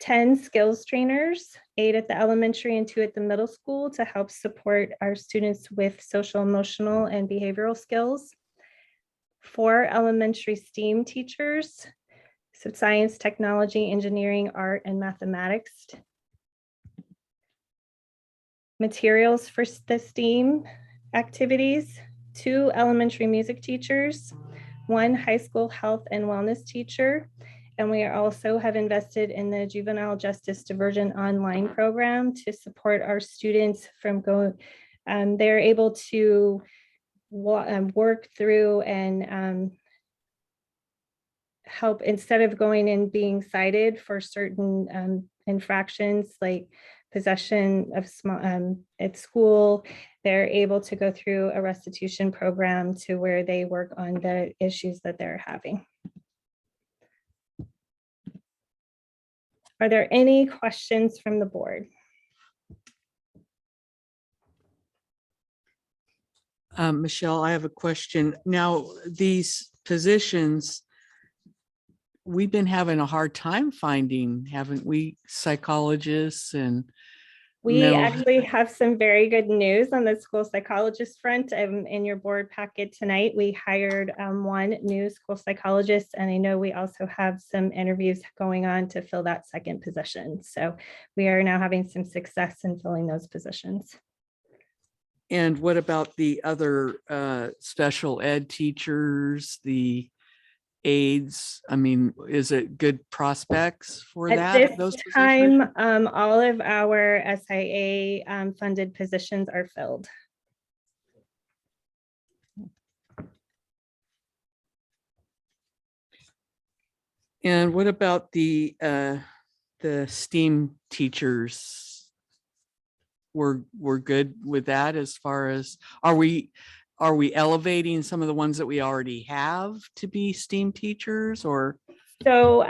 10 skills trainers, 8 at the elementary and 2 at the middle school to help support our students with social, emotional, and behavioral skills. 4 elementary STEAM teachers, so science, technology, engineering, art, and mathematics. Materials for the STEAM activities, 2 elementary music teachers, 1 high school health and wellness teacher. And we also have invested in the Juvenile Justice Diversion online program to support our students from going, they're able to work through and help instead of going and being cited for certain infractions like possession of small at school, they're able to go through a restitution program to where they work on the issues that they're having. Are there any questions from the board? Michelle, I have a question. Now, these positions, we've been having a hard time finding, haven't we, psychologists and We actually have some very good news on the school psychologist front. In your board packet tonight, we hired 1 new school psychologist, and I know we also have some interviews going on to fill that second position. So we are now having some success in filling those positions. And what about the other special ed teachers, the aides? I mean, is it good prospects for At that? this time, all of our SIA funded positions are filled. And what about the STEAM teachers? We're good with that as far as, are we elevating some of the ones that we already have to be STEAM teachers or? So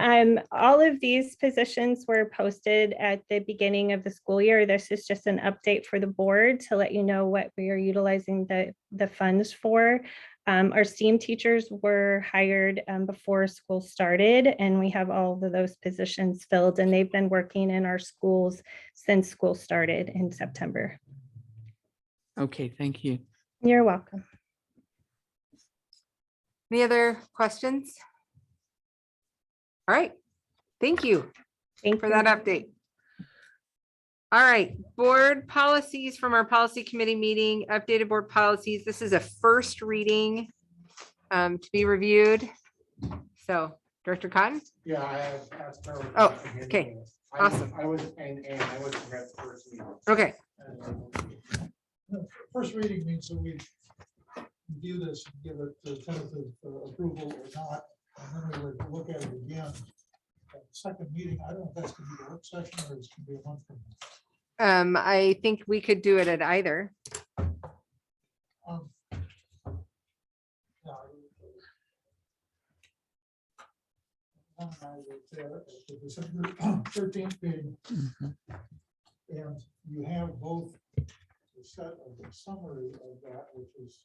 all of these positions were posted at the beginning of the school year. This is just an update for the board to let you know what we are utilizing the funds for. Our STEAM teachers were hired before school started, and we have all of those positions filled, and they've been working in our schools since school started in September. Okay, thank you. You're welcome. Any other questions? All right, thank you. Thank for that update. All right, board policies from our policy committee meeting, updated board policies. This is a first reading to be reviewed. So Director Cotton? Yeah, I have asked her. Oh, okay, awesome. I was, and I wasn't here at the first meeting. Okay. First reading means that we review this, and give it the tentative approval or not, and then we would look at it again. At the second meeting, I don't know if that's going to be the work session or it's going to be a month from now. I think we could do it at either. I was there at the December 13th meeting, and you have both the set of the summary of that, which is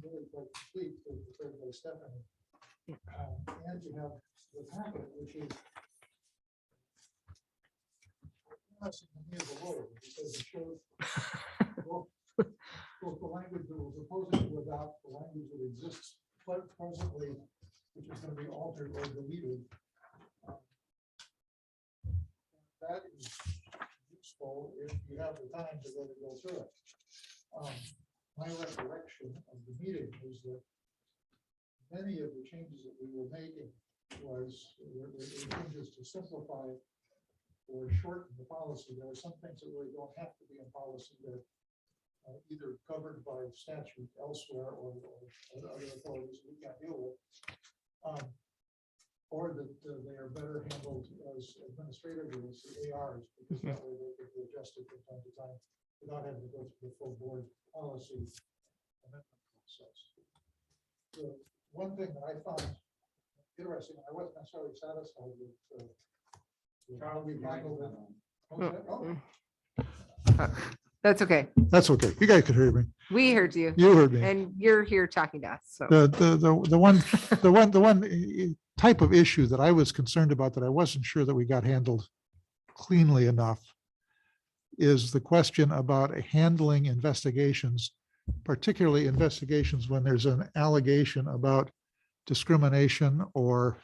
really quite complete, prepared by Stephanie, and you have the packet, which is interesting to me as a lawyer, because it shows both the language that was proposing to adopt, the language that exists presently, which is going to be altered or deleted. That is useful if you have the time to really go through it. My recollection of the meeting is that many of the changes that we were making were changes to simplify or shorten the policy. There are some things that really don't have to be in policy that either covered by statute elsewhere or other authorities we can't deal with. Or that they are better handled as administrative rules, the ARs, because that way they can be adjusted from time to time without having to go through the full board policy amendment process. The one thing that I found interesting, I wasn't necessarily satisfied with how we handled it. That's okay. That's okay. You guys could hear me. We heard you. You heard me. And you're here talking to us, so. The one type of issue that I was concerned about that I wasn't sure that we got handled cleanly enough is the question about handling investigations, particularly investigations when there's an allegation about discrimination or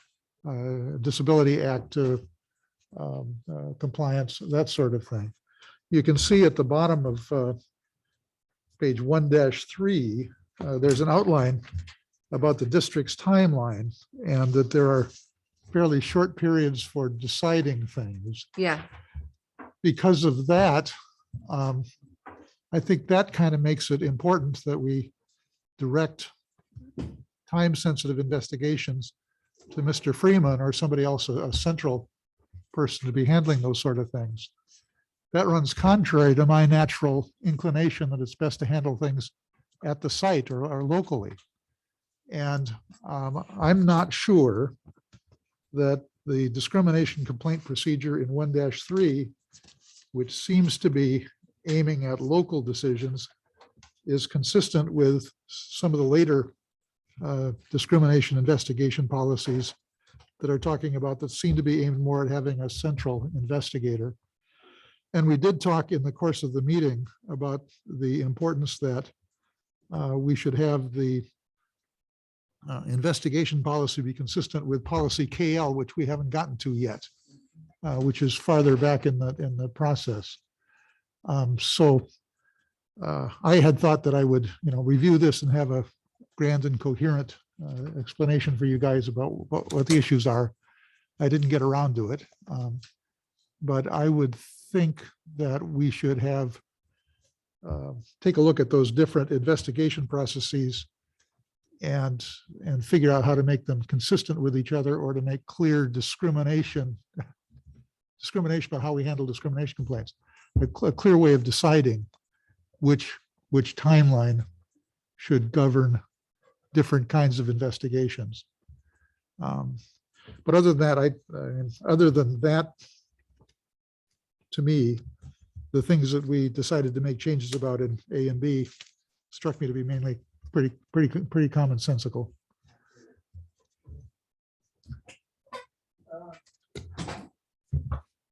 Disability Act compliance, that sort of thing. You can see at the bottom of page 1-3, there's an outline about the district's timeline and that there are fairly short periods for deciding things. Yeah. Because of that, I think that kind of makes it important that we direct time-sensitive investigations to Mr. Freeman or somebody else, a central person to be handling those sort of things. That runs contrary to my natural inclination that it's best to handle things at the site or locally. And I'm not sure that the discrimination complaint procedure in 1-3, which seems to be aiming at local decisions, is consistent with some of the later discrimination investigation policies that are talking about that seem to be aimed more at having a central investigator. And we did talk in the course of the meeting about the importance that we should have the investigation policy be consistent with policy KL, which we haven't gotten to yet, which is farther back in the process. So I had thought that I would, review this and have a grand and coherent explanation for you guys about what the issues are. I didn't get around to it, but I would think that we should have take a look at those different investigation processes and figure out how to make them consistent with each other or to make clear discrimination about how we handle discrimination complaints. A clear way of deciding which timeline should govern different kinds of investigations. But other than that, to me, the things that we decided to make changes about in A and B struck me to be mainly pretty commonsensical.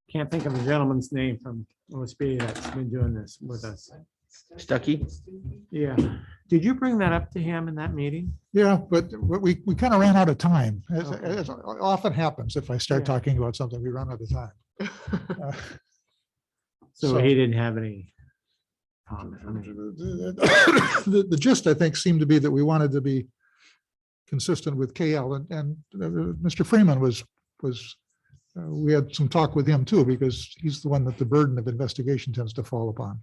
Can't think of the gentleman's name from OSB that's been doing this with us. Stuckey? Yeah. Did you bring that up to him in that meeting? Yeah, but we kind of ran out of time. As often happens, if I start talking about something, we run out of time. So he didn't have any comment. The gist, I think, seemed to be that we wanted to be consistent with KL, and Mr. Freeman was we had some talk with him too, because he's the one that the burden of investigation tends to fall upon.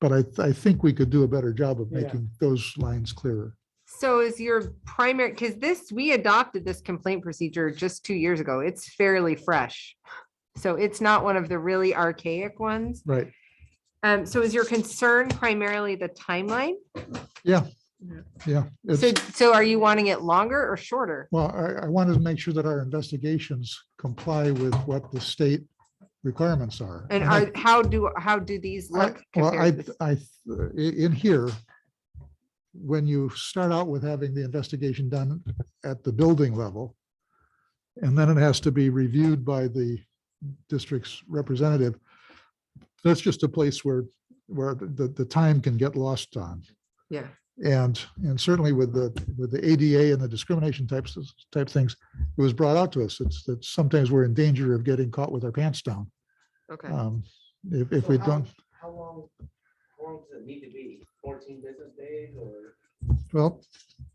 But I think we could do a better job of making those lines clearer. So is your primary, because we adopted this complaint procedure just 2 years ago. It's fairly fresh. So it's not one of the really archaic ones. Right. So is your concern primarily the timeline? Yeah. Yeah. So are you wanting it longer or shorter? Well, I wanted to make sure that our investigations comply with what the state requirements are. And how do these look? Well, compared to this? in here, when you start out with having the investigation done at the building level, and then it has to be reviewed by the district's representative, that's just a place where the time can get lost on. Yeah. And certainly with the ADA and the discrimination type things, it was brought out to us. It's that sometimes we're in danger of getting caught with our pants down. Okay. If we don't. How long does it need to be? 14 business days or? Well,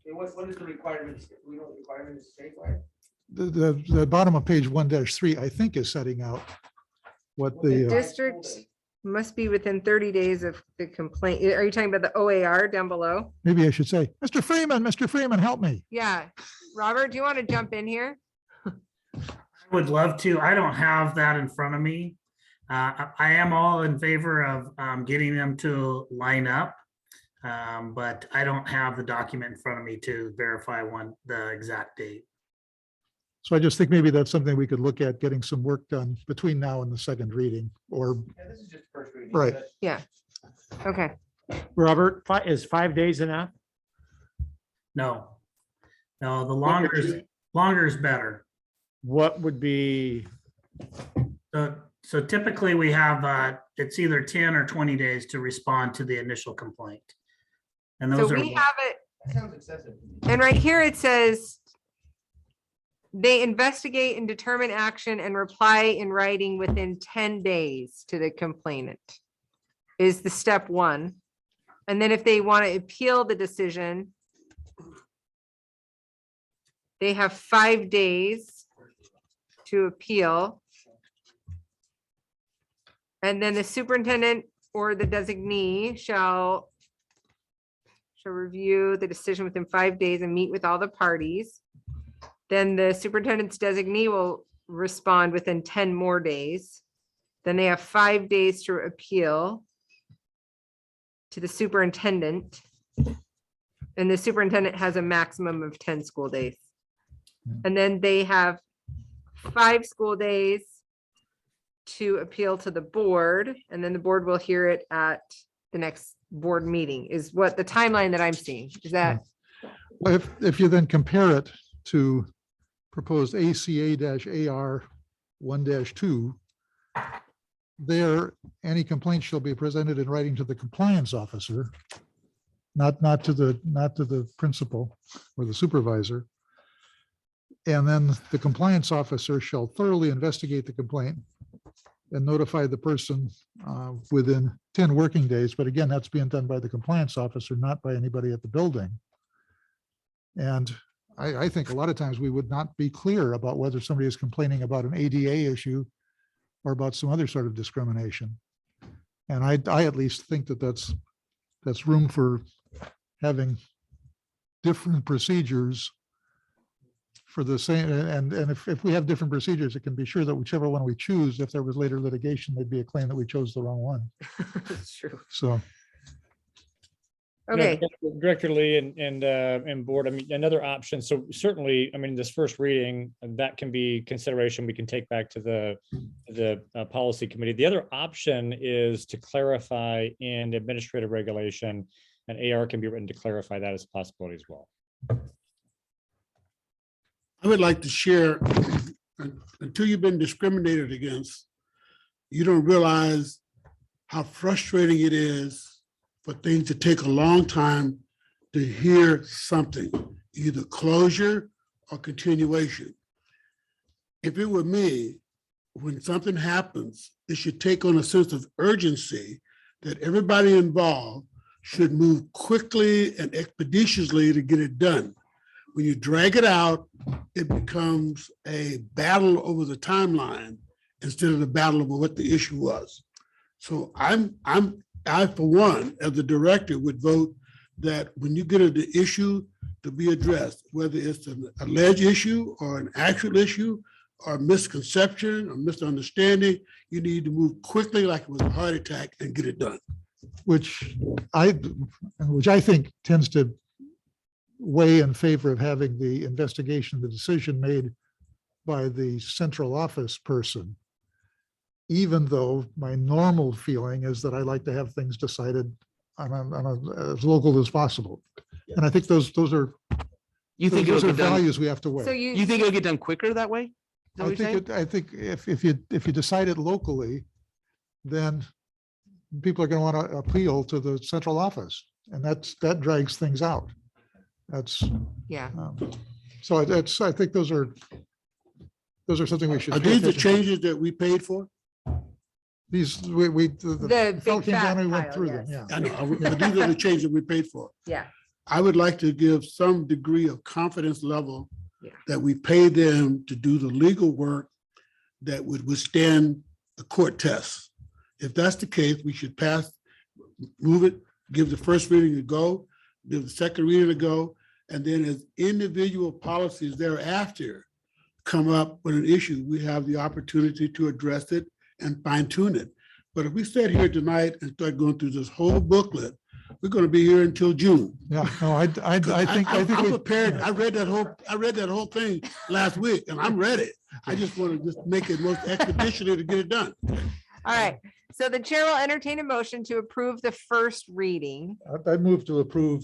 what is the requirement? We know the requirement is statewide. The bottom of page 1-3, I think, is setting out what the district. Must be within 30 days of the complaint. Are you talking about the OAR down below? Maybe I should say, Mr. Freeman, help me. Yeah. Robert, do you want to jump in here? I would love to. I don't have that in front of me. I am all in favor of getting them to line up. But I don't have the document in front of me to verify the exact date. So I just think maybe that's something we could look at, getting some work done between now and the second reading, or, This is just first reading. right. Yeah. Okay. Robert, is 5 days enough? No, the longer is better. What would be, So typically we have, it's either 10 or 20 days to respond to the initial complaint. And So those are. we have it, That sounds excessive. and right here it says they investigate and determine action and reply in writing within 10 days to the complainant is the step one. And then if they want to appeal the decision, they have 5 days to appeal. And then the superintendent or the designee shall review the decision within 5 days and meet with all the parties. Then the superintendent's designee will respond within 10 more days. Then they have 5 days to appeal to the superintendent. And the superintendent has a maximum of 10 school days. And then they have 5 school days to appeal to the board, and then the board will hear it at the next board meeting, is what the timeline that I'm seeing. Is that? If you then compare it to proposed ACA-AR 1-2, there, any complaint shall be presented in writing to the compliance officer, not to the principal or the supervisor. And then the compliance officer shall thoroughly investigate the complaint and notify the person within 10 working days. But again, that's being done by the compliance officer, not by anybody at the building. And I think a lot of times we would not be clear about whether somebody is complaining about an ADA issue or about some other sort of discrimination. And I at least think that that's room for having different procedures for the same, and if we have different procedures, it can be sure that whichever one we choose, if there was later litigation, there'd be a claim that we chose the wrong one. That's true. So. Okay. Director Lee and board, I mean, another option. So certainly, I mean, this first reading, that can be consideration we can take back to the policy committee. The other option is to clarify in administrative regulation, and AR can be written to clarify that as a possibility as well. I would like to share, until you've been discriminated against, you don't realize how frustrating it is for things to take a long time to hear something, either closure or continuation. If it were me, when something happens, it should take on a sense of urgency that everybody involved should move quickly and expeditiously to get it done. When you drag it out, it becomes a battle over the timeline instead of the battle over what the issue was. So I, for one, as the director, would vote that when you get the issue to be addressed, whether it's an alleged issue or an actual issue or misconception or misunderstanding, you need to move quickly like it was a heart attack and get it done. Which I think tends to weigh in favor of having the investigation, the decision made by the central office person, even though my normal feeling is that I like to have things decided as local as possible. And I think those are, You think those it'll are get done? values we have to weigh. So You think it'll get done quicker that way? Is that what you're saying? I think if you decide it locally, then people are going to want to appeal to the central office, and that drags things out. That's, yeah. So I think those are something we should. Are pay these the attention to. changes that we paid for? These, The fellow big came down fat and we went pile, through them, yes. yeah. I know, but these are the changes that we paid for. Yeah. I would like to give some degree of confidence level Yeah. that we pay them to do the legal work that would withstand the court tests. If that's the case, we should move it, give the first reading a go, give the second reading a go, and then as individual policies thereafter come up with an issue, we have the opportunity to address it and fine tune it. But if we sit here tonight and start going through this whole booklet, we're going to be here until June. Yeah, no, I think I'm we- prepared. I read that whole thing last week and I'm ready. I just want to just make it most expeditiously to get it done. All right, so the chair will entertain a motion to approve the first reading. I move to approve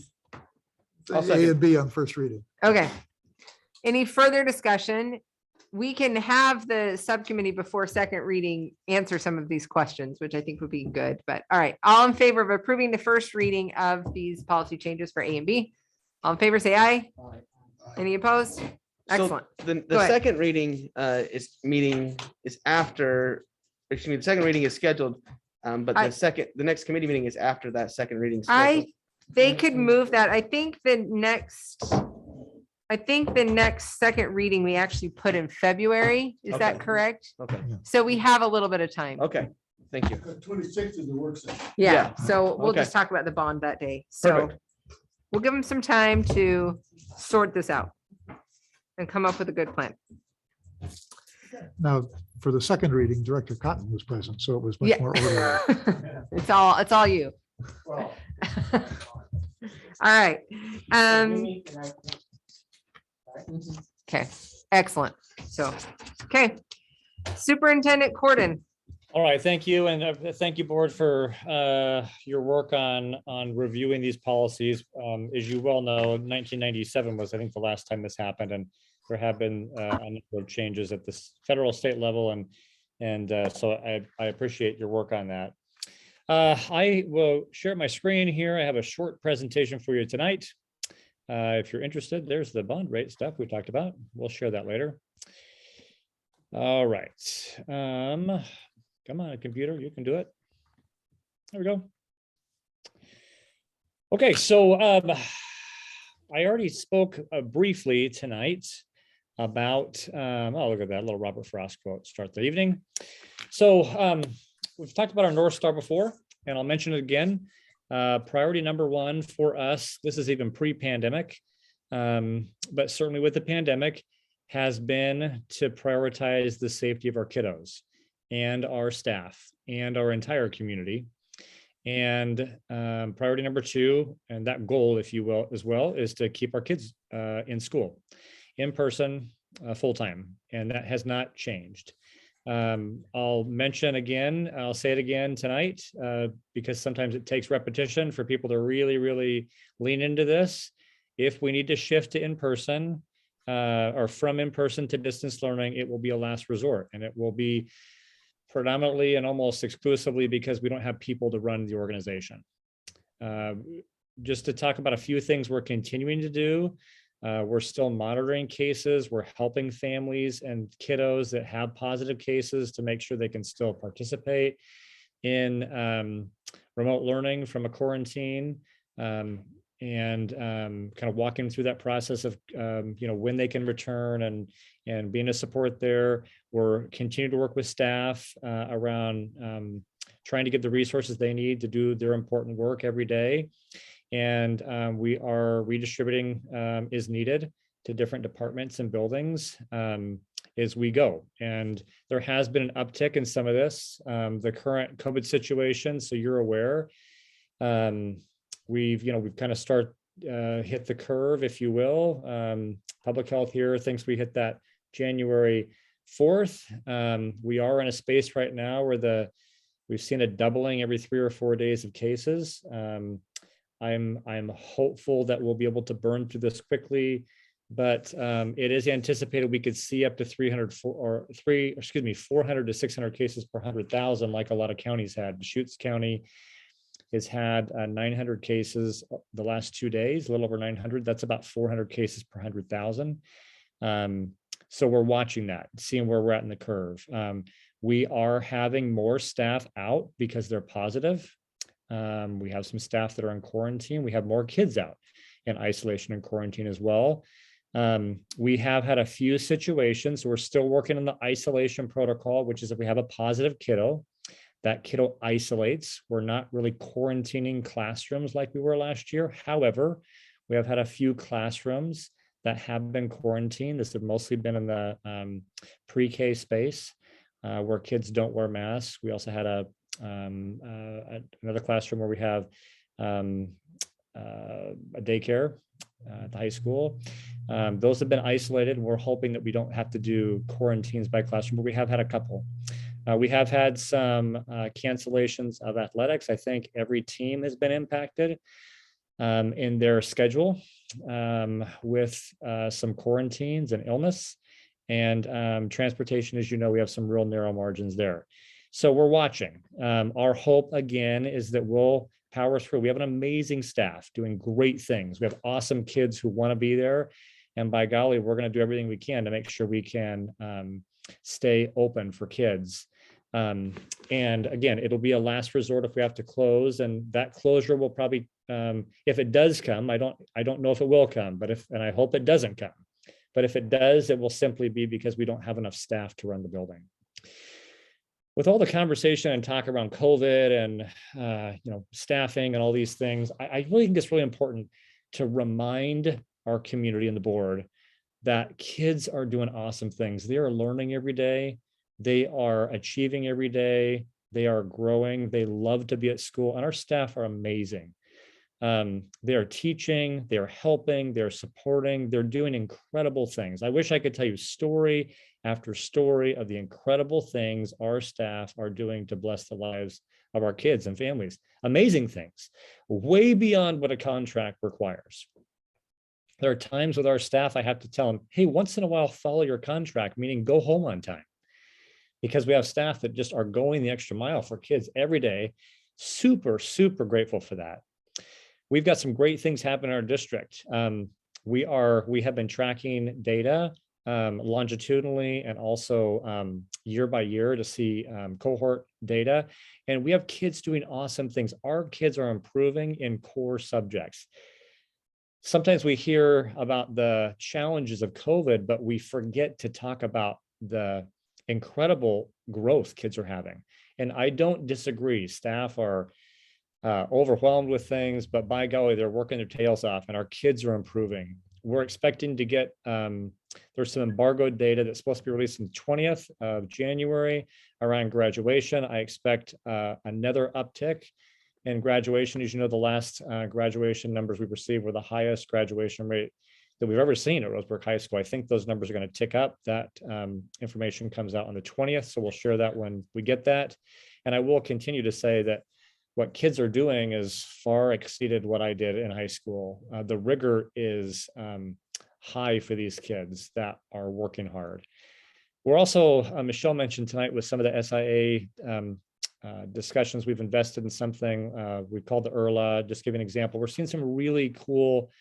I'll A second. and B on first reading. Okay. Any further discussion? We can have the subcommittee before second reading answer some of these questions, which I think would be good. But all right, all in favor of approving the first reading of these policy changes for A and B? All in favor, say aye. Any opposed? Excellent. So the Go ahead. second reading is after, excuse me, the second reading is scheduled. But the next committee meeting is after that second reading. scheduled. They could move that. I think the next second reading we actually put in February. Is that Okay. correct? Okay, So we have a little bit of time. okay, thank you. 26th is the work session. Yeah, Yeah. so we'll Okay. just talk about the bond that day. So Perfect. we'll give them some time to sort this out and come up with a good plan. Now, for the second reading, Director Cotton was present, so it was much Yeah. more orderly. It's all you. All right. Okay, excellent. So, okay. Superintendent Corden. All right, thank you. And thank you, board, for your work on reviewing these policies. As you well know, 1997 was, I think, the last time this happened, and there have been a number of changes at the federal, state level, and so I appreciate your work on that. I will share my screen here. I have a short presentation for you tonight. If you're interested, there's the bond rate stuff we talked about. We'll share that later. All right. Come on, computer, you can do it. There we go. Okay, so I already spoke briefly tonight about, oh, look at that little Robert Frost quote, start the evening. So we've talked about our North Star before, and I'll mention it again. Priority number one for us, this is even pre-pandemic, but certainly with the pandemic, has been to prioritize the safety of our kiddos and our staff and our entire community. And priority number two, and that goal, if you will, as well, is to keep our kids in school, in person, full-time, and that has not changed. I'll mention again, I'll say it again tonight, because sometimes it takes repetition for people to really, really lean into this. If we need to shift to in-person or from in-person to distance learning, it will be a last resort, and it will be predominantly and almost exclusively because we don't have people to run the organization. Just to talk about a few things we're continuing to do. We're still monitoring cases. We're helping families and kiddos that have positive cases to make sure they can still participate in remote learning from a quarantine, and kind of walking through that process of when they can return and being a support there. We're continuing to work with staff around trying to get the resources they need to do their important work every day. And we are redistributing as needed to different departments and buildings as we go. And there has been an uptick in some of this, the current COVID situation, so you're aware. We've kind of hit the curve, if you will. Public health here thinks we hit that January 4th. We are in a space right now where we've seen a doubling every 3 or 4 days of cases. I'm hopeful that we'll be able to burn through this quickly, but it is anticipated we could see up to 400 to 600 cases per 100,000, like a lot of counties had. Deschutes County has had 900 cases the last 2 days, a little over 900. That's about 400 cases per 100,000. So we're watching that, seeing where we're at in the curve. We are having more staff out because they're positive. We have some staff that are in quarantine. We have more kids out in isolation and quarantine as well. We have had a few situations. We're still working on the isolation protocol, which is if we have a positive kiddo, That kiddo isolates. We're not really quarantining classrooms like we were last year. However, we have had a few classrooms that have been quarantined. This has mostly been in the pre-K space where kids don't wear masks. We also had another classroom where we have a daycare at the high school. Those have been isolated, and we're hoping that we don't have to do quarantines by classroom, but we have had a couple. We have had some cancellations of athletics. I think every team has been impacted in their schedule with some quarantines and illness, and transportation, as you know, we have some real narrow margins there. So we're watching. Our hope again is that we'll power through. We have an amazing staff doing great things. We have awesome kids who want to be there. And by golly, we're going to do everything we can to make sure we can stay open for kids. And again, it'll be a last resort if we have to close, and that closure will probably, if it does come, I don't know if it will come, but and I hope it doesn't come. But if it does, it will simply be because we don't have enough staff to run the building. With all the conversation and talk around COVID and staffing and all these things, I really think it's really important to remind our community and the board that kids are doing awesome things. They are learning every day. They are achieving every day. They are growing. They love to be at school, and our staff are amazing. They are teaching, they're helping, they're supporting, they're doing incredible things. I wish I could tell you story after story of the incredible things our staff are doing to bless the lives of our kids and families. Amazing things, way beyond what a contract requires. There are times with our staff, I have to tell them, hey, once in a while, follow your contract, meaning go home on time. Because we have staff that just are going the extra mile for kids every day. Super, super grateful for that. We've got some great things happening in our district. We have been tracking data longitudinally and also year by year to see cohort data. And we have kids doing awesome things. Our kids are improving in core subjects. Sometimes we hear about the challenges of COVID, but we forget to talk about the incredible growth kids are having. And I don't disagree. Staff are overwhelmed with things, but by golly, they're working their tails off and our kids are improving. We're expecting to get, there's some embargoed data that's supposed to be released on the 20th of January around graduation. I expect another uptick in graduation. As you know, the last graduation numbers we received were the highest graduation rate that we've ever seen at Roseburg High School. I think those numbers are going to tick up. That information comes out on the 20th, so we'll share that when we get that. And I will continue to say that what kids are doing is far exceeded what I did in high school. The rigor is high for these kids that are working hard. We're also, Michelle mentioned tonight with some of the SIA discussions, we've invested in something we called the ERLA. Just give you an example. We're seeing some really cool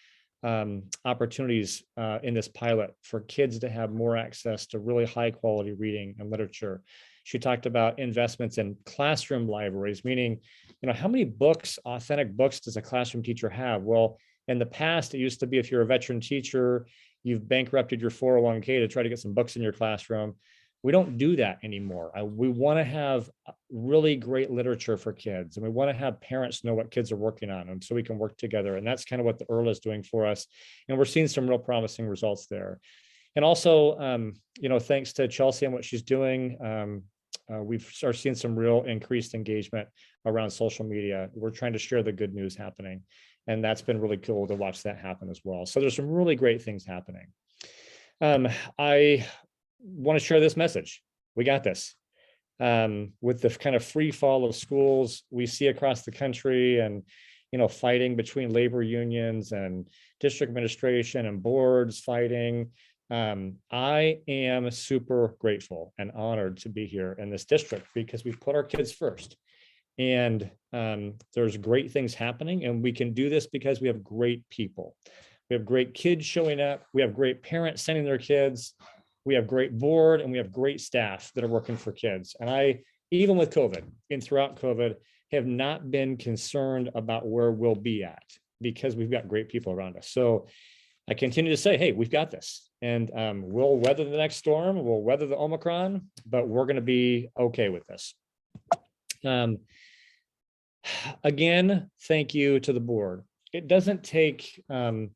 opportunities in this pilot for kids to have more access to really high quality reading and literature. She talked about investments in classroom libraries, meaning, how many books, authentic books does a classroom teacher have? Well, in the past, it used to be if you're a veteran teacher, you've bankrupted your 401k to try to get some books in your classroom. We don't do that anymore. We want to have really great literature for kids, and we want to have parents know what kids are working on, and so we can work together. And that's kind of what the ERLA is doing for us. And we're seeing some real promising results there. And also, thanks to Chelsea and what she's doing, we've started seeing some real increased engagement around social media. We're trying to share the good news happening. And that's been really cool to watch that happen as well. So there's some really great things happening. I want to share this message. We got this. With the kind of free fall of schools we see across the country, and fighting between labor unions and district administration and boards fighting. I am super grateful and honored to be here in this district because we've put our kids first. And there's great things happening, and we can do this because we have great people. We have great kids showing up. We have great parents sending their kids. We have great board, and we have great staff that are working for kids. And I, even with COVID and throughout COVID, have not been concerned about where we'll be at because we've got great people around us. So I continue to say, hey, we've got this, and we'll weather the next storm. We'll weather the Omicron, but we're going to be okay with this. Again, thank you to the board. It doesn't take, you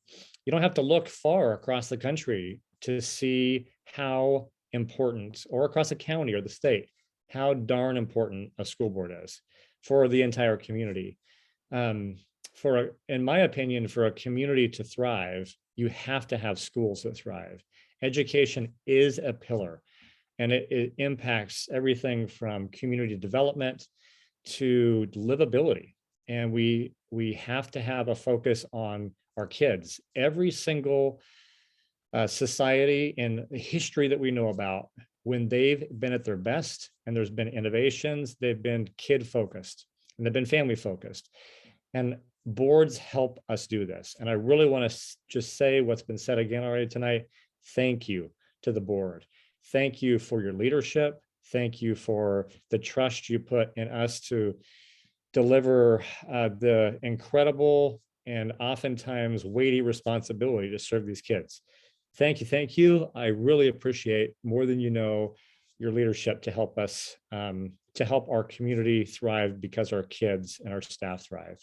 don't have to look far across the country to see how important, or across the county or the state, how darn important a school board is for the entire community. In my opinion, for a community to thrive, you have to have schools that thrive. Education is a pillar, and it impacts everything from community development to livability. And we have to have a focus on our kids. Every single society in history that we know about, when they've been at their best and there's been innovations, they've been kid focused and they've been family focused. And boards help us do this. And I really want to just say what's been said again already tonight. Thank you to the board. Thank you for your leadership. Thank you for the trust you put in us to deliver the incredible and oftentimes weighty responsibility to serve these kids. Thank you. Thank you. I really appreciate, more than you know, your leadership to help us, to help our community thrive, because our kids and our staff thrive.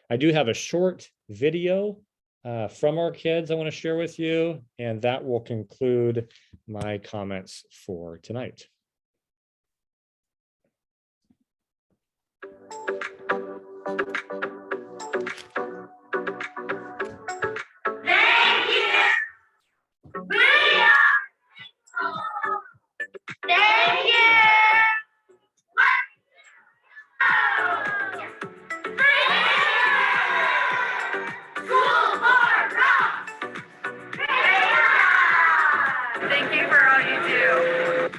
I do have a short video from our kids I want to share with you, and that will conclude my comments for tonight. Thank you for all you do.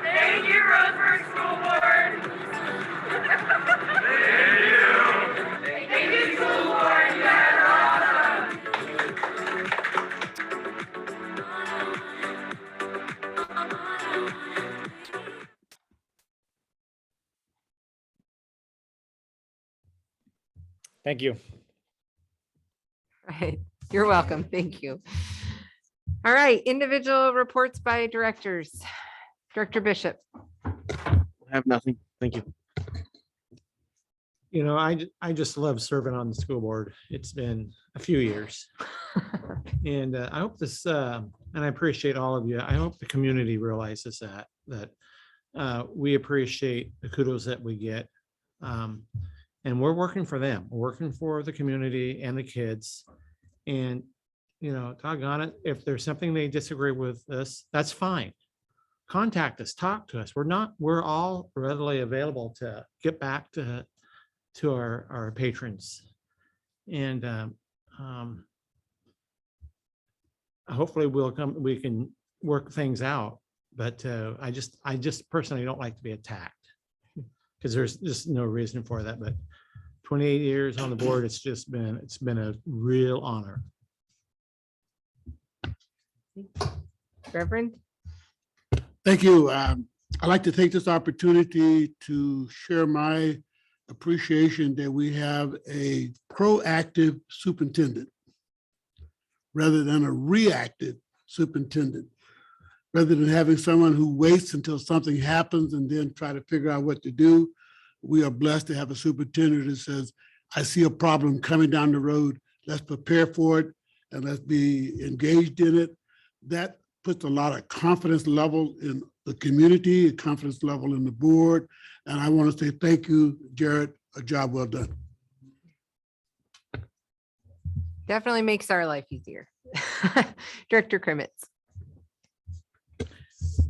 Thank you, Roseburg School Board. Thank you, School Board. You guys are awesome. Thank you. Right. You're welcome. Thank you. All right. Individual reports by directors. Director Bishop. I have nothing. Thank you. You know, I just love serving on the school board. It's been a few years. And I hope this, and I appreciate all of you. I hope the community realizes that we appreciate the kudos that we get. And we're working for them, we're working for the community and the kids. And, you know, doggone it, if there's something they disagree with us, that's fine. Contact us, talk to us. We're all readily available to get back to our patrons. And hopefully we can work things out. But I just personally don't like to be attacked, because there's just no reason for that. But 28 years on the board, it's been a real honor. Reverend. Thank you. I'd like to take this opportunity to share my appreciation that we have a proactive superintendent rather than a reactive superintendent. Rather than having someone who waits until something happens and then try to figure out what to do, we are blessed to have a superintendent that says, I see a problem coming down the road. Let's prepare for it and let's be engaged in it. That puts a lot of confidence level in the community, a confidence level in the board. And I want to say thank you, Jared, a job well done. Definitely makes our life easier. Director Krimitz.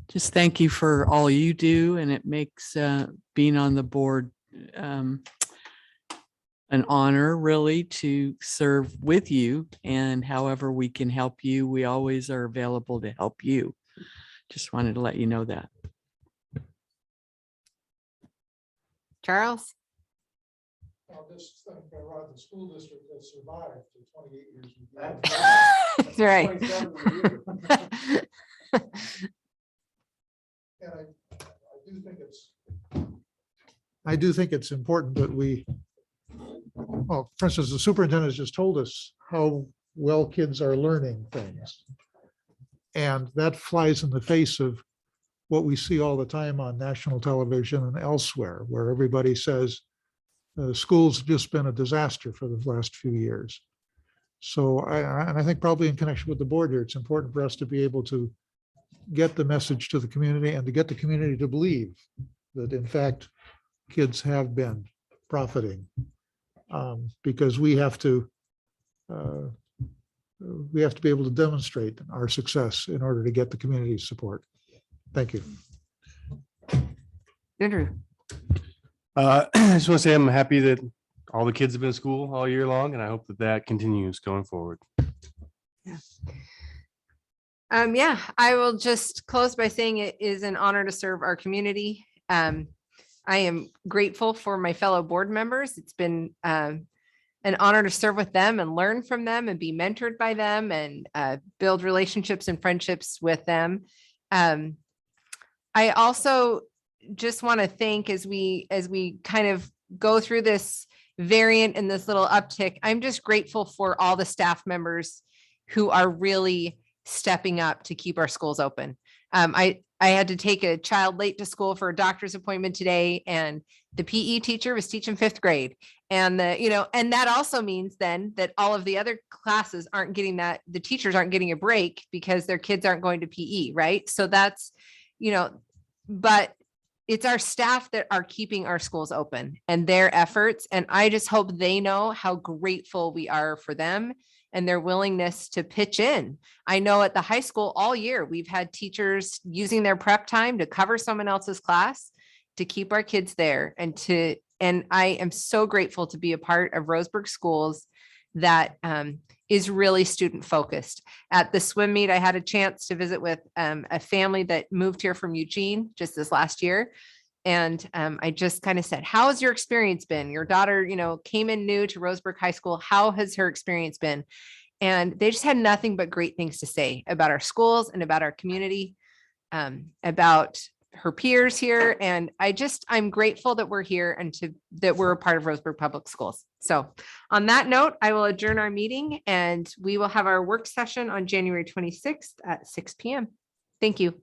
Just thank you for all you do, and it makes being on the board an honor, really, to serve with you. And however we can help you, we always are available to help you. Just wanted to let you know that. Charles. I'll just thank the school district that survived for 28 years. That's right. And I do think it's important that we, well, for instance, the superintendent just told us how well, kids are learning things. And that flies in the face of what we see all the time on national television and elsewhere, where everybody says school's just been a disaster for the last few years. So I think probably in connection with the board here, it's important for us to be able to get the message to the community and to get the community to believe that in fact, kids have been profiting. Because we have to be able to demonstrate our success in order to get the community's support. Thank you. Andrew. I just want to say I'm happy that all the kids have been in school all year long, and I hope that that continues going forward. Yeah, I will just close by saying it is an honor to serve our community. I am grateful for my fellow board members. It's been an honor to serve with them and learn from them and be mentored by them and build relationships and friendships with them. I also just want to thank as we kind of go through this variant and this little uptick, I'm just grateful for all the staff members who are really stepping up to keep our schools open. I had to take a child late to school for a doctor's appointment today, and the PE teacher was teaching 5th grade. And and that also means then that all of the other classes aren't getting that, the teachers aren't getting a break because their kids aren't going to PE, right? So that's, but it's our staff that are keeping our schools open and their efforts. And I just hope they know how grateful we are for them and their willingness to pitch in. I know at the high school all year, we've had teachers using their prep time to cover someone else's class to keep our kids there. And I am so grateful to be a part of Roseburg Schools that is really student focused. At the swim meet, I had a chance to visit with a family that moved here from Eugene just this last year. And I just kind of said, how has your experience been? Your daughter, came in new to Roseburg High School. How has her experience been? And they just had nothing but great things to say about our schools and about our community, about her peers here. And I'm grateful that we're here and that we're a part of Roseburg Public Schools. So on that note, I will adjourn our meeting and we will have our work session on January 26th at 6 p.m. Thank you.